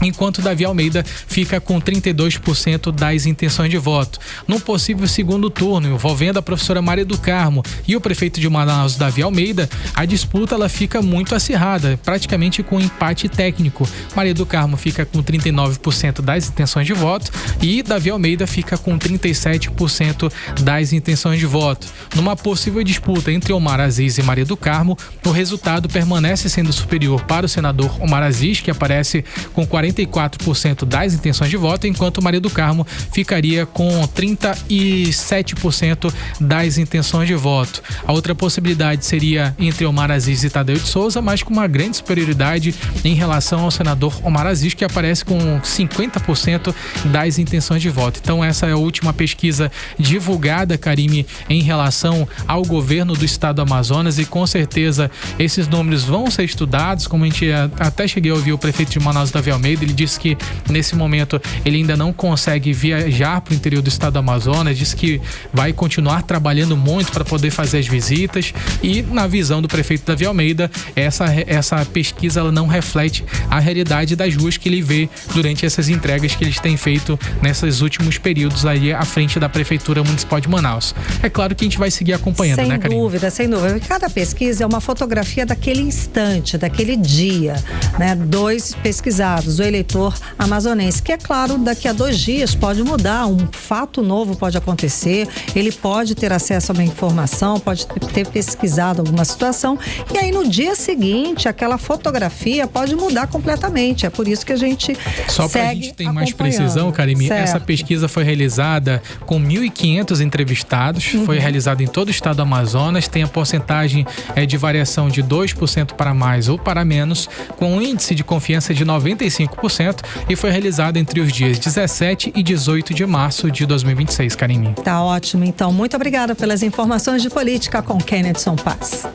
enquanto Davi Almeida fica com 32% das intenções de voto. Num possível segundo turno, envolvendo a professora Maria do Carmo e o prefeito de Manaus, Davi Almeida, a disputa ela fica muito acirrada, praticamente com empate técnico. Maria do Carmo fica com 39% das intenções de voto e Davi Almeida fica com 37% das intenções de voto. Numa possível disputa entre Omar Aziz e Maria do Carmo, o resultado permanece sendo superior para o senador Omar Aziz, que aparece com 44% das intenções de voto, enquanto Maria do Carmo ficaria com 37% das intenções de voto. A outra possibilidade seria entre Omar Aziz e Tadeu de Souza, mas com uma grande superioridade em relação ao senador Omar Aziz, que aparece com 50% das intenções de voto. Então essa é a última pesquisa divulgada, Karime, em relação ao governo do estado do Amazonas, e com certeza esses números vão ser estudados, como a gente até cheguei a ouvir o prefeito de Manaus, Davi Almeida. Ele disse que nesse momento ele ainda não consegue viajar para o interior do estado do Amazonas, disse que vai continuar trabalhando muito para poder fazer as visitas, e na visão do prefeito Davi Almeida, essa pesquisa ela não reflete a realidade das ruas que ele vê durante essas entregas que eles têm feito nesses últimos períodos aí à frente da Prefeitura Municipal de Manaus. É claro que a gente vai seguir acompanhando, né, Karine? Sem dúvida. Cada pesquisa é uma fotografia daquele instante, daquele dia, né? 2 pesquisados, o eleitor amazonense, que é claro, daqui a 2 dias pode mudar, um fato novo pode acontecer, ele pode ter acesso a uma informação, pode ter pesquisado alguma situação, e aí no dia seguinte aquela fotografia pode mudar completamente. É por isso que a gente só para a gente ter mais precisão, Karime, certo. Essa pesquisa foi realizada com 1.500 entrevistados, foi realizada em todo o estado do Amazonas, tem a porcentagem de variação de 2% para mais ou para menos, com um índice de confiança de 95%, e foi realizada entre os dias 17 e 18 de março de 2026, Karime. Tá ótimo, então. Muito obrigada pelas informações de política com Kennedson Paz.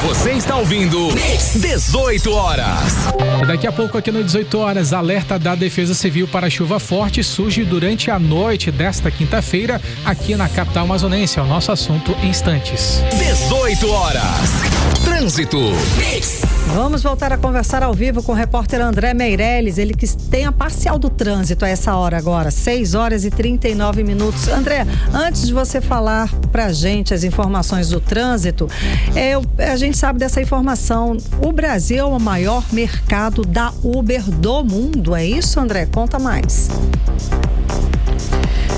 Você está ouvindo 18 horas. E daqui a pouco aqui no 18 horas, alerta da Defesa Civil para chuva forte surge durante a noite desta quinta-feira aqui na capital amazonense. É o nosso assunto em instantes. 18 horas. Trânsito. Vamos voltar a conversar ao vivo com o repórter André Meirelles, ele que tem a parcial do trânsito a essa hora agora, 6 horas e 39 minutos. André, antes de você falar pra gente as informações do trânsito, a gente sabe dessa informação, o Brasil é o maior mercado da Uber do mundo, é isso, André? Conta mais.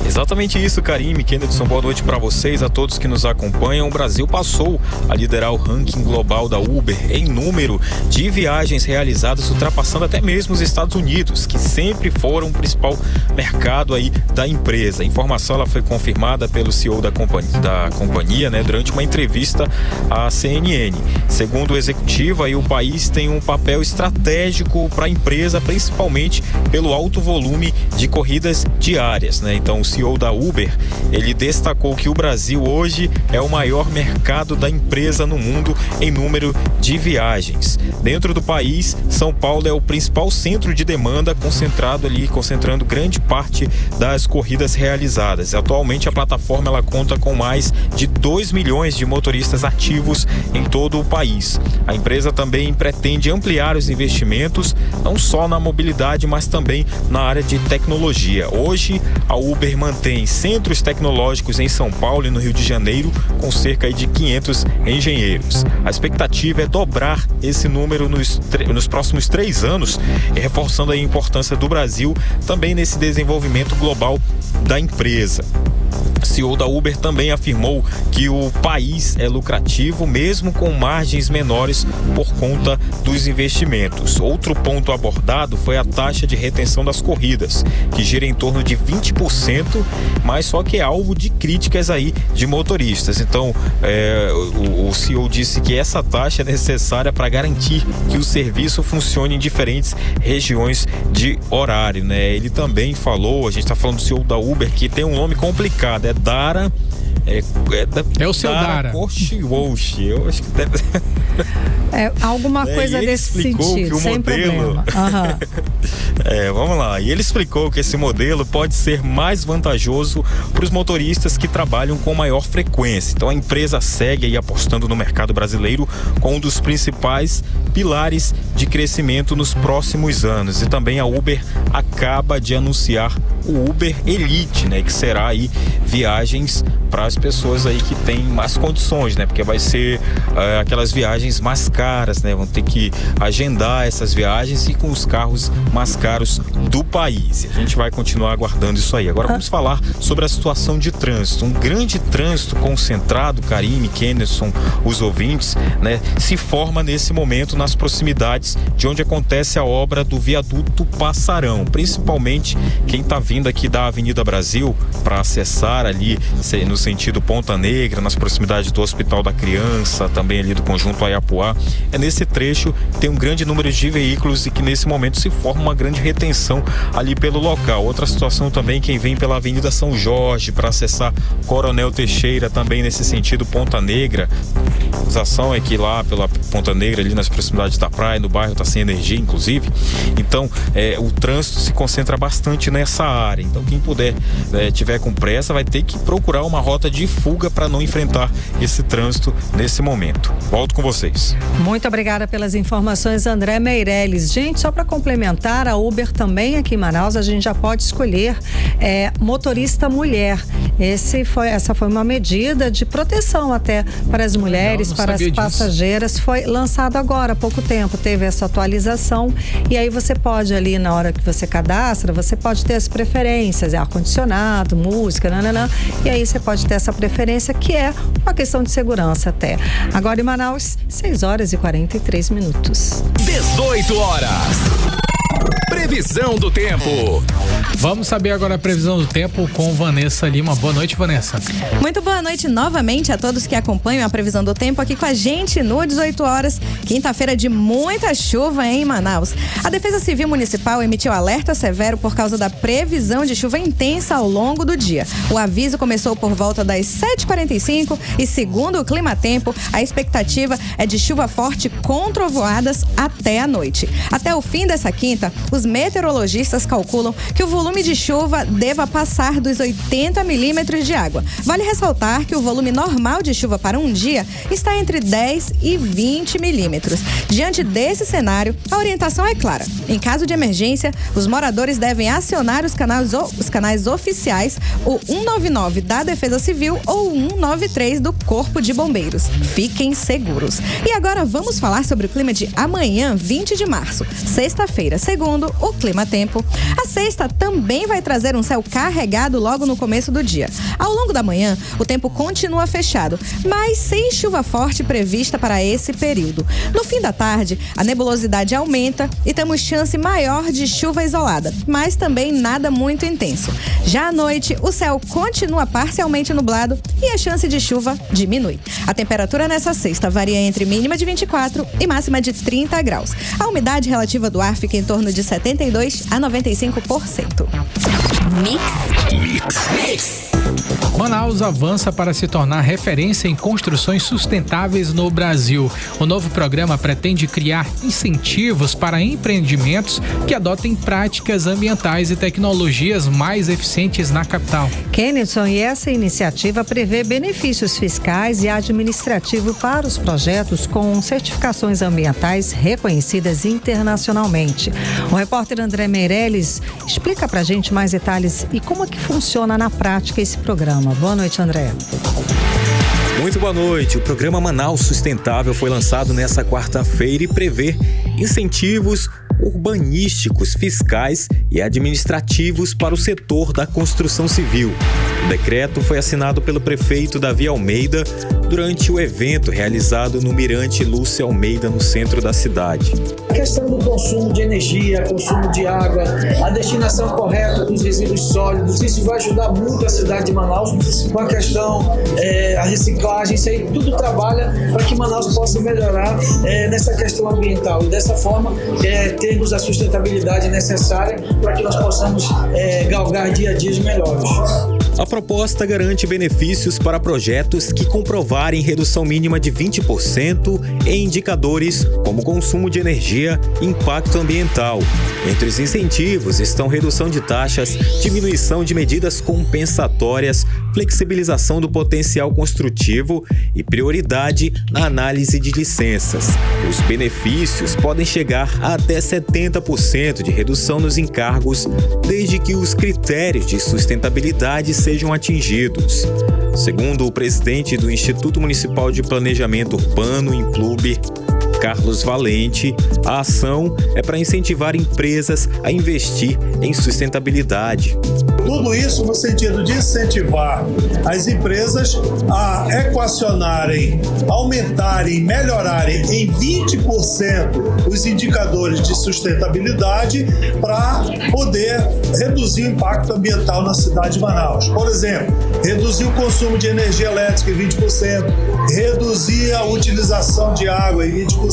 Exatamente isso, Karime, Kennedson, boa noite para vocês, a todos que nos acompanham. O Brasil passou a liderar o ranking global da Uber em número de viagens realizadas, ultrapassando até mesmo os Estados Unidos, que sempre foram o principal mercado aí da empresa. A informação ela foi confirmada pelo CEO da companhia, né, durante uma entrevista à CNN. Segundo o executivo, aí o país tem um papel estratégico para a empresa, principalmente pelo alto volume de corridas diárias, né? Então o CEO da Uber, ele destacou que o Brasil hoje é o maior mercado da empresa no mundo em número de viagens. Dentro do país, São Paulo é o principal centro de demanda, concentrando grande parte das corridas realizadas. Atualmente a plataforma ela conta com mais de 2 milhões de motoristas ativos em todo o país. A empresa também pretende ampliar os investimentos, não só na mobilidade, mas também na área de tecnologia. Hoje, a Uber mantém centros tecnológicos em São Paulo e no Rio de Janeiro, com cerca de 500 engenheiros. A expectativa é dobrar esse número nos próximos 3 anos, reforçando a importância do Brasil também nesse desenvolvimento global da empresa. O CEO da Uber também afirmou que o país é lucrativo, mesmo com margens menores por conta dos investimentos. Outro ponto abordado foi a taxa de retenção das corridas, que gira em torno de 20%, mas só que é alvo de críticas aí de motoristas. Então, o CEO disse que essa taxa é necessária para garantir que o serviço funcione em diferentes regiões de horário, né? Ele também falou, a gente está falando do CEO da Uber, que tem um nome complicado, é Dara É o seu Dara. Koshi, eu acho que deve... Alguma coisa desse sentido, sem problema. Vamos lá. E ele explicou que esse modelo pode ser mais vantajoso para os motoristas que trabalham com maior frequência. Então a empresa segue aí apostando no mercado brasileiro com um dos principais pilares de crescimento nos próximos anos. E também a Uber acaba de anunciar o Uber Elite, né, que será aí viagens para as pessoas aí que têm mais condições, né, porque vai ser aquelas viagens mais caras, né, vão ter que agendar essas viagens e com os carros mais caros do país. E a gente vai continuar aguardando isso aí. Agora vamos falar sobre a situação de trânsito. Um grande trânsito concentrado, Karine, Kenderson, os ouvintes, né, se forma nesse momento nas proximidades de onde acontece a obra do viaduto Passarão, principalmente quem está vindo aqui da Avenida Brasil para acessar ali no sentido Ponta Negra, nas proximidades do Hospital da Criança, também ali do Conjunto Ayapuá. É nesse trecho que tem um grande número de veículos e que nesse momento se forma uma grande retenção ali pelo local. Outra situação também, quem vem pela Avenida São Jorge para acessar Coronel Teixeira, também nesse sentido Ponta Negra. A acusação é que lá pela Ponta Negra, ali nas proximidades da praia, no bairro tá sem energia, inclusive. Então, o trânsito se concentra bastante nessa área. Então, quem puder, tiver com pressa, vai ter que procurar uma rota de fuga para não enfrentar esse trânsito nesse momento. Volto com vocês. Muito obrigada pelas informações, André Meirelles. Gente, só para complementar, a Uber também aqui em Manaus, a gente já pode escolher motorista mulher. Essa foi uma medida de proteção até para as mulheres, para as passageiras. Foi lançado agora há pouco tempo, teve essa atualização e aí você pode ali, na hora que você cadastra, você pode ter as preferências, ar-condicionado, música, e aí você pode ter essa preferência, que é uma questão de segurança até. Agora em Manaus, 6h43. 18 horas. Previsão do tempo. Vamos saber agora a previsão do tempo com Vanessa Lima. Boa noite, Vanessa. Muito boa noite novamente a todos que acompanham a previsão do tempo aqui com a gente no 18 horas. Quinta-feira de muita chuva em Manaus. A Defesa Civil Municipal emitiu alerta severo por causa da previsão de chuva intensa ao longo do dia. O aviso começou por volta das 7h45 e, segundo o Climatempo, a expectativa é de chuva forte com trovoadas até a noite. Até o fim dessa quinta, os meteorologistas calculam que o volume de chuva deva passar dos 80 milímetros de água. Vale ressaltar que o volume normal de chuva para um dia está entre 10 e 20 milímetros. Diante desse cenário, a orientação é clara. Em caso de emergência, os moradores devem acionar os canais oficiais, o 199 da Defesa Civil ou o 193 do Corpo de Bombeiros. Fiquem seguros. E agora vamos falar sobre o clima de amanhã, 20 de março, sexta-feira, segundo o Climatempo. A sexta também vai trazer um céu carregado logo no começo do dia. Ao longo da manhã, o tempo continua fechado, mas sem chuva forte prevista para esse período. No fim da tarde, a nebulosidade aumenta e temos chance maior de chuva isolada, mas também nada muito intenso. Já à noite, o céu continua parcialmente nublado e a chance de chuva diminui. A temperatura nessa sexta varia entre mínima de 24 e máxima de 30 graus. A umidade relativa do ar fica em torno de 72 a 95%. Mix. Manaus avança para se tornar referência em construções sustentáveis no Brasil. O novo programa pretende criar incentivos para empreendimentos que adotem práticas ambientais e tecnologias mais eficientes na capital. Kenderson, e essa iniciativa prevê benefícios fiscais e administrativos para os projetos com certificações ambientais reconhecidas internacionalmente. O repórter André Meirelles explica pra gente mais detalhes e como é que funciona na prática esse programa. Boa noite, André. Muito boa noite. O programa Manaus Sustentável foi lançado nesta quarta-feira e prevê incentivos urbanísticos, fiscais e administrativos para o setor da construção civil. O decreto foi assinado pelo prefeito Davi Almeida durante o evento realizado no Mirante Lúcia Almeida, no centro da cidade. A questão do consumo de energia, consumo de água, a destinação correta dos resíduos sólidos, isso vai ajudar muito a cidade de Manaus com a questão, a reciclagem, isso aí tudo trabalha para que Manaus possa melhorar nessa questão ambiental e dessa forma termos a sustentabilidade necessária para que nós possamos galgar dia a dia melhores. A proposta garante benefícios para projetos que comprovarem redução mínima de 20% em indicadores como consumo de energia e impacto ambiental. Entre os incentivos estão redução de taxas, diminuição de medidas compensatórias, flexibilização do potencial construtivo e prioridade na análise de licenças. Os benefícios podem chegar a até 70% de redução nos encargos, desde que os critérios de sustentabilidade sejam atingidos. Segundo o presidente do Instituto Municipal de Planejamento Urbano, Implub, Carlos Valente, a ação é para incentivar empresas a investir em sustentabilidade. Tudo isso no sentido de incentivar as empresas a equacionarem, aumentarem, melhorarem em 20% os indicadores de sustentabilidade para poder reduzir o impacto ambiental na cidade de Manaus. Por exemplo, reduzir o consumo de energia elétrica em 20%, reduzir a utilização de água em 20%.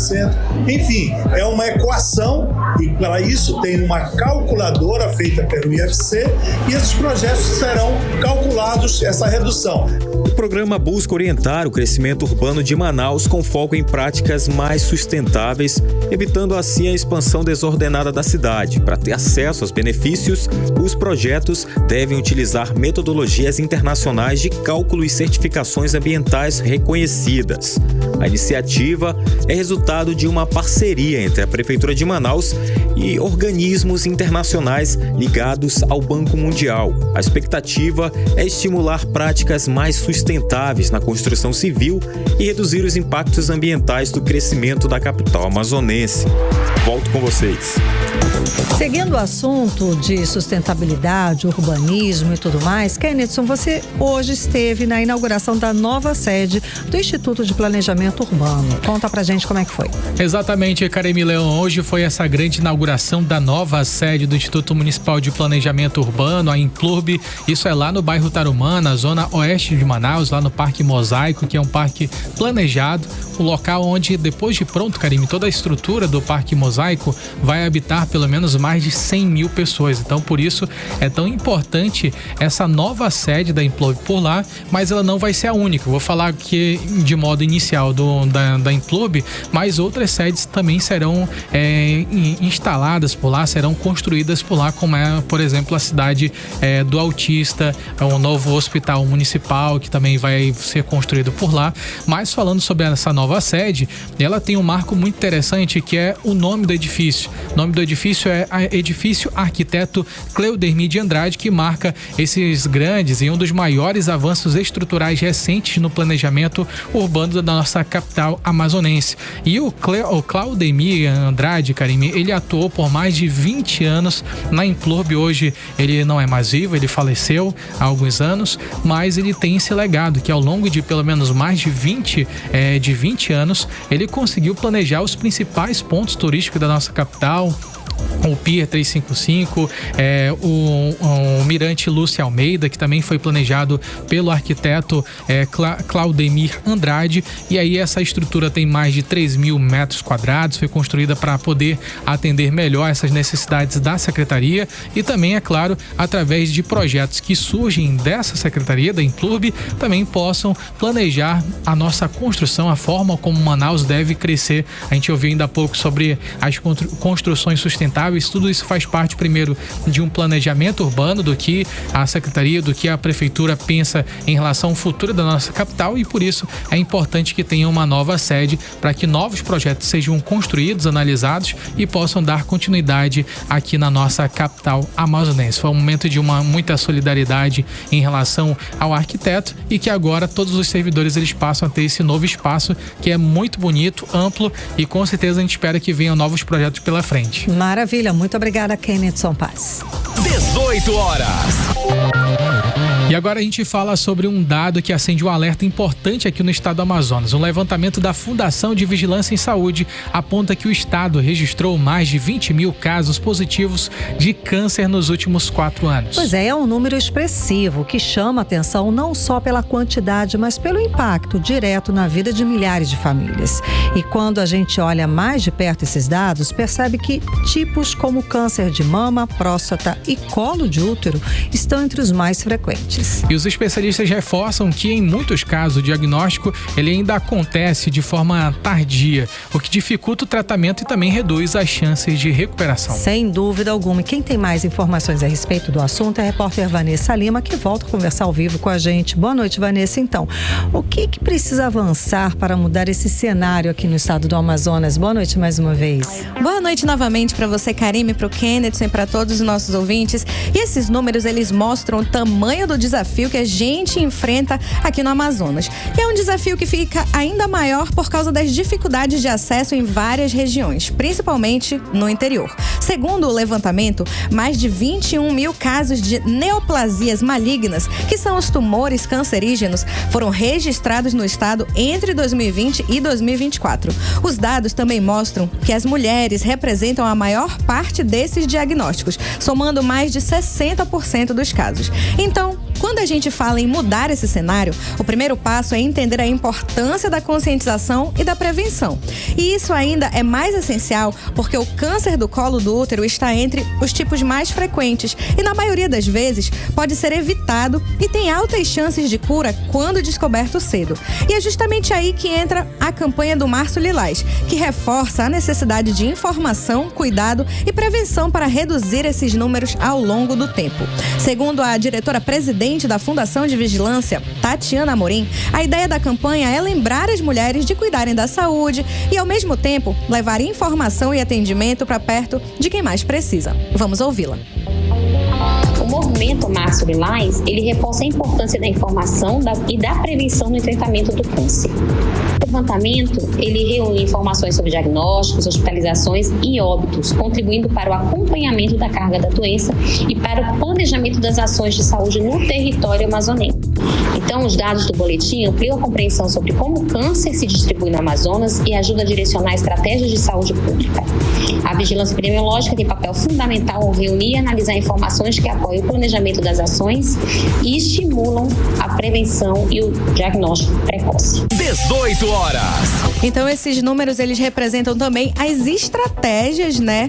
Enfim, é uma equação e para isso tem uma calculadora feita pelo IFC e esses projetos serão calculados essa redução. O programa busca orientar o crescimento urbano de Manaus com foco em práticas mais sustentáveis, evitando assim a expansão desordenada da cidade. Para ter acesso aos benefícios, os projetos devem utilizar metodologias internacionais de cálculo e certificações ambientais reconhecidas. A iniciativa é resultado de uma parceria entre a Prefeitura de Manaus e organismos internacionais ligados ao Banco Mundial. A expectativa é estimular práticas mais sustentáveis na construção civil e reduzir os impactos ambientais do crescimento da capital amazonense. Volto com vocês. Seguindo o assunto de sustentabilidade, urbanismo e tudo mais, Kennedson, você hoje esteve na inauguração da nova sede do Instituto de Planejamento Urbano. Conta pra gente como é que foi. Exatamente, Karime Leão. Hoje foi essa grande inauguração da nova sede do Instituto Municipal de Planejamento Urbano, a Implub. Isso é lá no bairro Tarumã, na zona oeste de Manaus, lá no Parque Mosaico, que é um parque planejado. O local onde, depois de pronto, Karime, toda a estrutura do Parque Mosaico vai habitar pelo menos mais de 100 mil pessoas. Então, por isso, é tão importante essa nova sede da Implub por lá, mas ela não vai ser a única. Eu vou falar aqui de modo inicial da Implub, mas outras sedes também serão instaladas por lá, serão construídas por lá, como é, por exemplo, a cidade do Autista, um novo hospital municipal que também vai ser construído por lá. Mas falando sobre essa nova sede, ela tem um marco muito interessante, que é o nome do edifício. O nome do edifício é Edifício Arquiteto Cleudemir de Andrade, que marca esses grandes e um dos maiores avanços estruturais recentes no planejamento urbano da nossa capital amazonense. E o Cleudemir Andrade, Karime, ele atuou por mais de 20 anos na Implub. Hoje ele não é mais vivo, ele faleceu há alguns anos, mas ele tem esse legado, que ao longo de pelo menos mais de 20 anos, ele conseguiu planejar os principais pontos turísticos da nossa capital, o Pier 355, o Mirante Lúcia Almeida, que também foi planejado pelo arquiteto Cleudemir Andrade. E aí essa estrutura tem mais de 3.000 metros quadrados, foi construída para poder atender melhor essas necessidades da secretaria e também, é claro, através de projetos que surgem dessa secretaria, da Implub, também possam planejar a nossa construção, a forma como Manaus deve crescer. A gente ouviu ainda há pouco sobre as construções sustentáveis. Tudo isso faz parte, primeiro, de um planejamento urbano, do que a secretaria, do que a prefeitura pensa em relação ao futuro da nossa capital, e por isso é importante que tenha uma nova sede para que novos projetos sejam construídos, analisados e possam dar continuidade aqui na nossa capital amazonense. Foi um momento de muita solidariedade em relação ao arquiteto, e que agora todos os servidores eles passam a ter esse novo espaço, que é muito bonito, amplo, e com certeza a gente espera que venham novos projetos pela frente. Maravilha, muito obrigada, Kennedson Paz. 18 horas. E agora a gente fala sobre um dado que acende um alerta importante aqui no estado do Amazonas. Um levantamento da Fundação de Vigilância em Saúde aponta que o estado registrou mais de 20 mil casos positivos de câncer nos últimos 4 anos. Pois é um número expressivo que chama atenção não só pela quantidade, mas pelo impacto direto na vida de milhares de famílias. E quando a gente olha mais de perto esses dados, percebe que tipos como câncer de mama, próstata e colo de útero estão entre os mais frequentes. pacientes. E os especialistas reforçam que, em muitos casos, o diagnóstico ele ainda acontece de forma tardia, o que dificulta o tratamento e também reduz as chances de recuperação. Sem dúvida alguma. E quem tem mais informações a respeito do assunto é a repórter Vanessa Lima, que volta a conversar ao vivo com a gente. Boa noite, Vanessa. Então, o que precisa avançar para mudar esse cenário aqui no estado do Amazonas? Boa noite mais uma vez. Boa noite novamente para você, Karime, para o Kennedy e para todos os nossos ouvintes. E esses números, eles mostram o tamanho do desafio que a gente enfrenta aqui no Amazonas. E é um desafio que fica ainda maior por causa das dificuldades de acesso em várias regiões, principalmente no interior. Segundo o levantamento, mais de 21 mil casos de neoplasias malignas, que são os tumores cancerígenos, foram registrados no estado entre 2020 e 2024. Os dados também mostram que as mulheres representam a maior parte desses diagnósticos, somando mais de 60% dos casos. Então, quando a gente fala em mudar esse cenário, o primeiro passo é entender a importância da conscientização e da prevenção. E isso ainda é mais essencial porque o câncer do colo do útero está entre os tipos mais frequentes e, na maioria das vezes, pode ser evitado e tem altas chances de cura quando descoberto cedo. E é justamente aí que entra a campanha do Março Lilás, que reforça a necessidade de informação, cuidado e prevenção para reduzir esses números ao longo do tempo. Segundo a diretora-presidente da Fundação de Vigilância, Tatiana Amorim, a ideia da campanha é lembrar as mulheres de cuidarem da saúde e, ao mesmo tempo, levar informação e atendimento para perto de quem mais precisa. Vamos ouvi-la. O movimento Março Lilás, ele reforça a importância da informação e da prevenção no tratamento do câncer. O levantamento, ele reúne informações sobre diagnósticos, hospitalizações e óbitos, contribuindo para o acompanhamento da carga da doença e para o planejamento das ações de saúde no território amazonense. Então, os dados do boletim ampliam a compreensão sobre como o câncer se distribui no Amazonas e ajuda a direcionar estratégias de saúde pública. A vigilância epidemiológica tem papel fundamental ao reunir e analisar informações que apoiam o planejamento das ações e estimulam a prevenção e o diagnóstico precoce. 18 horas. Então, esses números, eles representam também as estratégias, né,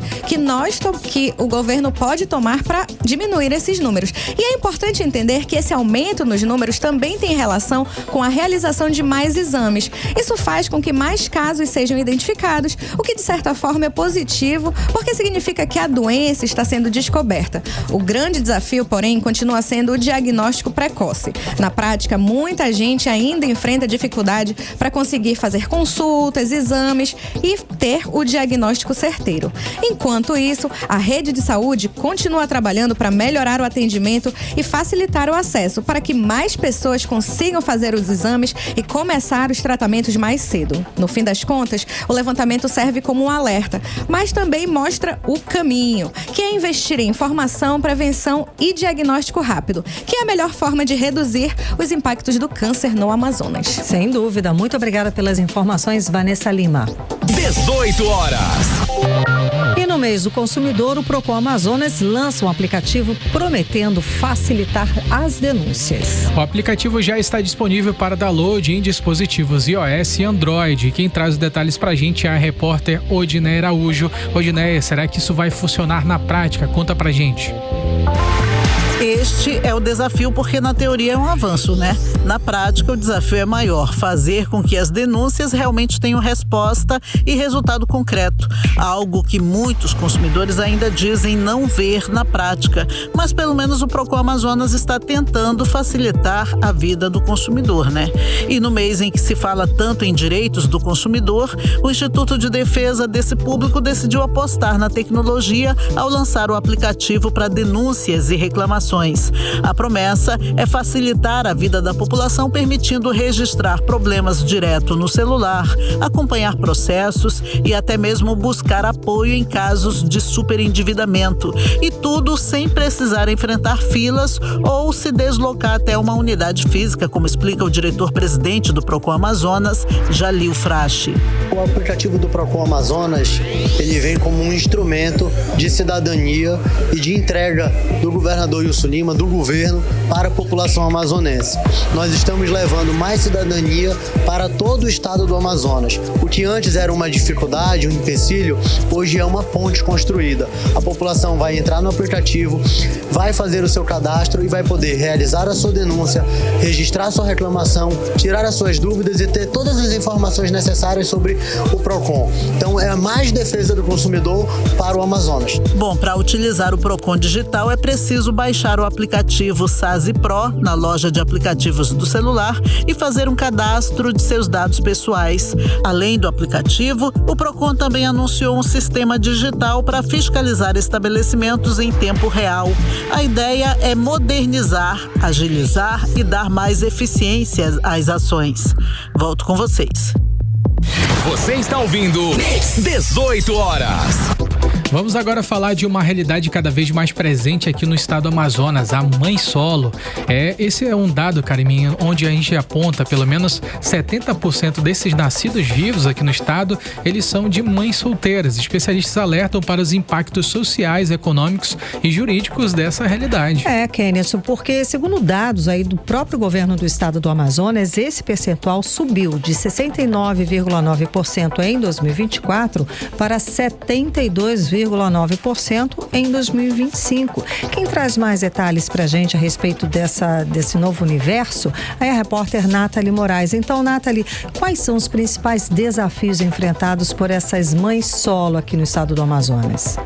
que o governo pode tomar para diminuir esses números. E é importante entender que esse aumento nos números também tem relação com a realização de mais exames. Isso faz com que mais casos sejam identificados, o que de certa forma é positivo, porque significa que a doença está sendo descoberta. O grande desafio, porém, continua sendo o diagnóstico precoce. Na prática, muita gente ainda enfrenta dificuldade para conseguir fazer consultas, exames e ter o diagnóstico certeiro. Enquanto isso, a rede de saúde continua trabalhando para melhorar o atendimento e facilitar o acesso para que mais pessoas consigam fazer os exames e começar os tratamentos mais cedo. No fim das contas, o levantamento serve como um alerta, mas também mostra o caminho, que é investir em informação, prevenção e diagnóstico rápido, que é a melhor forma de reduzir os impactos do câncer no Amazonas. Sem dúvida. Muito obrigada pelas informações, Vanessa Lima. 18 horas. E no mês do consumidor, o Procon Amazonas lança um aplicativo prometendo facilitar as denúncias. O aplicativo já está disponível para download em dispositivos iOS e Android. Quem traz os detalhes pra gente é a repórter Odineia Araújo. Odineia, será que isso vai funcionar na prática? Conta pra gente. Este é o desafio porque na teoria é um avanço, né? Na prática o desafio é maior, fazer com que as denúncias realmente tenham resposta e resultado concreto, algo que muitos consumidores ainda dizem não ver na prática, mas pelo menos o Procon Amazonas está tentando facilitar a vida do consumidor, né? E no mês em que se fala tanto em direitos do consumidor, o Instituto de Defesa desse Público decidiu apostar na tecnologia ao lançar o aplicativo para denúncias e reclamações. A promessa é facilitar a vida da população, permitindo registrar problemas direto no celular, acompanhar processos e até mesmo buscar apoio em casos de superendividamento. E tudo sem precisar enfrentar filas ou se deslocar até uma unidade física, como explica o diretor-presidente do Procon Amazonas, Jalil Frache. O aplicativo do Procon Amazonas, ele vem como um instrumento de cidadania e de entrega do governador Wilson Celso Lima, do governo, para a população amazonense. Nós estamos levando mais cidadania para todo o estado do Amazonas. O que antes era uma dificuldade, um empecilho, hoje é uma ponte construída. A população vai entrar no aplicativo, vai fazer o seu cadastro e vai poder realizar a sua denúncia, registrar sua reclamação, tirar as suas dúvidas e ter todas as informações necessárias sobre o PROCON. Então é mais defesa do consumidor para o Amazonas. Bom, para utilizar o PROCON digital é preciso baixar o aplicativo SASE Pro na loja de aplicativos do celular e fazer um cadastro de seus dados pessoais. Além do aplicativo, o PROCON também anunciou um sistema digital para fiscalizar estabelecimentos em tempo real. A ideia é modernizar, agilizar e dar mais eficiência às ações. Volto com vocês. Você está ouvindo 18 horas. Vamos agora falar de uma realidade cada vez mais presente aqui no estado do Amazonas, a mãe solo. Esse é um dado, Cariminha, onde a gente aponta pelo menos 70% desses nascidos vivos aqui no estado, eles são de mães solteiras. Especialistas alertam para os impactos sociais, econômicos e jurídicos dessa realidade. Kenneth, porque segundo dados aí do próprio governo do estado do Amazonas, esse percentual subiu de 69,9% em 2024 para 72,9% em 2025. Quem traz mais detalhes pra gente a respeito desse novo universo é a repórter Nathalie Moraes. Então, Nathalie, quais são os principais desafios enfrentados por essas mães solo aqui no estado do Amazonas?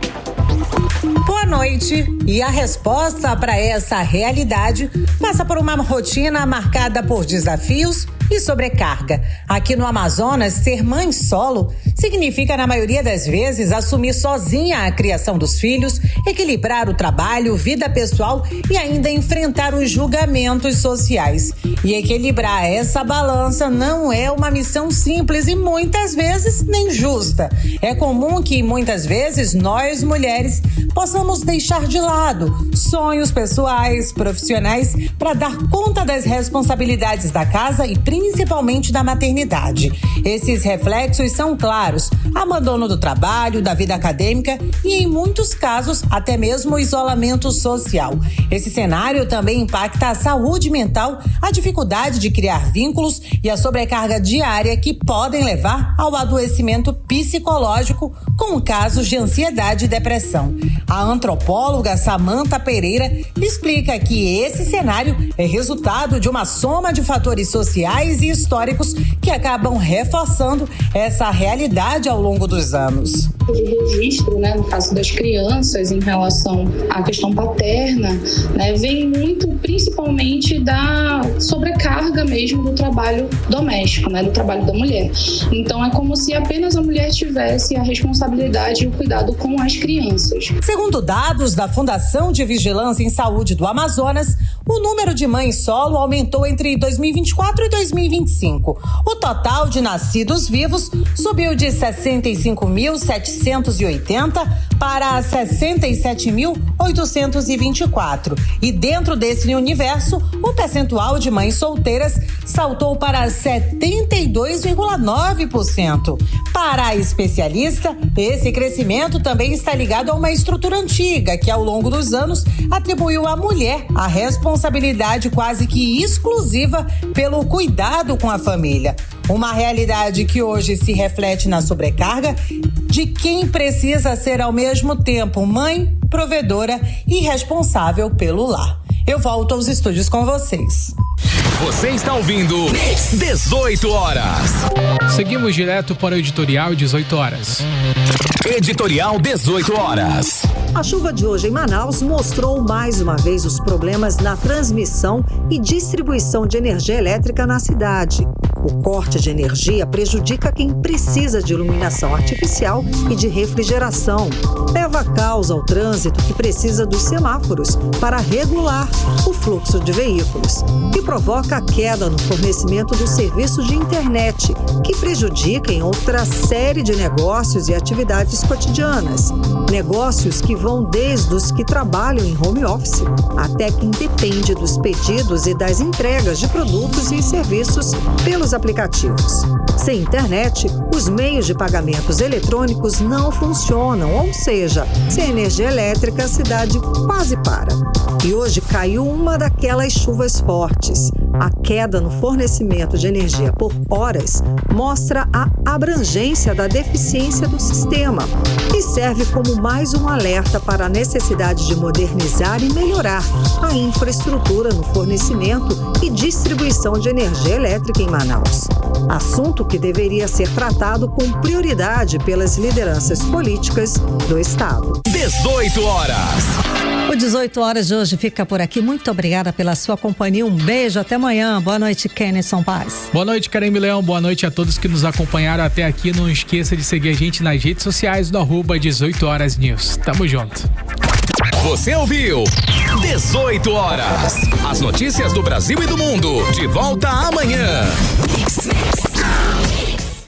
Boa noite. E a resposta para essa realidade passa por uma rotina marcada por desafios e sobrecarga. Aqui no Amazonas, ser mãe solo significa, na maioria das vezes, assumir sozinha a criação dos filhos, equilibrar o trabalho, vida pessoal e ainda enfrentar os julgamentos sociais. E equilibrar essa balança não é uma missão simples e muitas vezes nem justa. É comum que muitas vezes nós, mulheres, possamos deixar de lado sonhos pessoais, profissionais, para dar conta das responsabilidades da casa e principalmente da maternidade. Esses reflexos são claros: abandono do trabalho, da vida acadêmica e, em muitos casos, até mesmo o isolamento social. Esse cenário também impacta a saúde mental, a dificuldade de criar vínculos e a sobrecarga diária que podem levar ao adoecimento psicológico com casos de ansiedade e depressão. A antropóloga Samantha Pereira explica que esse cenário é resultado de uma soma de fatores sociais e históricos que acabam reforçando essa realidade ao longo dos anos. De registro, no caso das crianças em relação à questão paterna, vem muito principalmente da sobrecarga mesmo do trabalho doméstico, do trabalho da mulher. Então é como se apenas a mulher tivesse a responsabilidade e o cuidado com as crianças. Segundo dados da Fundação de Vigilância em Saúde do Amazonas, o número de mães solo aumentou entre 2024 e 2025. O total de nascidos vivos subiu de 65.780 para 67.824. E dentro desse universo, o percentual de mães solteiras saltou para 72,9%. Para a especialista, esse crescimento também está ligado a uma estrutura antiga que, ao longo dos anos, atribuiu à mulher a responsabilidade quase que exclusiva pelo cuidado com a família. Uma realidade que hoje se reflete na sobrecarga de quem precisa ser ao mesmo tempo mãe, provedora e responsável pelo lar. Eu volto aos estúdios com vocês. Você está ouvindo 18 horas. Seguimos direto para o editorial 18 horas. Editorial 18 horas. A chuva de hoje em Manaus mostrou mais uma vez os problemas na transmissão e distribuição de energia elétrica na cidade. O corte de energia prejudica quem precisa de iluminação artificial e de refrigeração. Leva causa ao trânsito que precisa dos semáforos para regular o fluxo de veículos. E provoca a queda no fornecimento do serviço de internet, que prejudica em outra série de negócios e atividades cotidianas. Negócios que vão desde os que trabalham em home office até quem depende dos pedidos e das entregas de produtos e serviços pelos dos aplicativos. Sem internet, os meios de pagamentos eletrônicos não funcionam, ou seja, sem energia elétrica a cidade quase para. E hoje caiu uma daquelas chuvas fortes. A queda no fornecimento de energia por horas mostra a abrangência da deficiência do sistema e serve como mais um alerta para a necessidade de modernizar e melhorar a infraestrutura no fornecimento e distribuição de energia elétrica em Manaus. Assunto que deveria ser tratado com prioridade pelas lideranças políticas do Estado. 18 horas. O 18 horas de hoje fica por aqui. Muito obrigada pela sua companhia. Um beijo, até amanhã. Boa noite, Kennerson Paz. Boa noite, Karime Leão. Boa noite a todos que nos acompanharam até aqui. Não esqueça de seguir a gente nas redes sociais no @18horas News. Tamo junto. Você ouviu 18 horas. As notícias do Brasil e do mundo. De volta amanhã.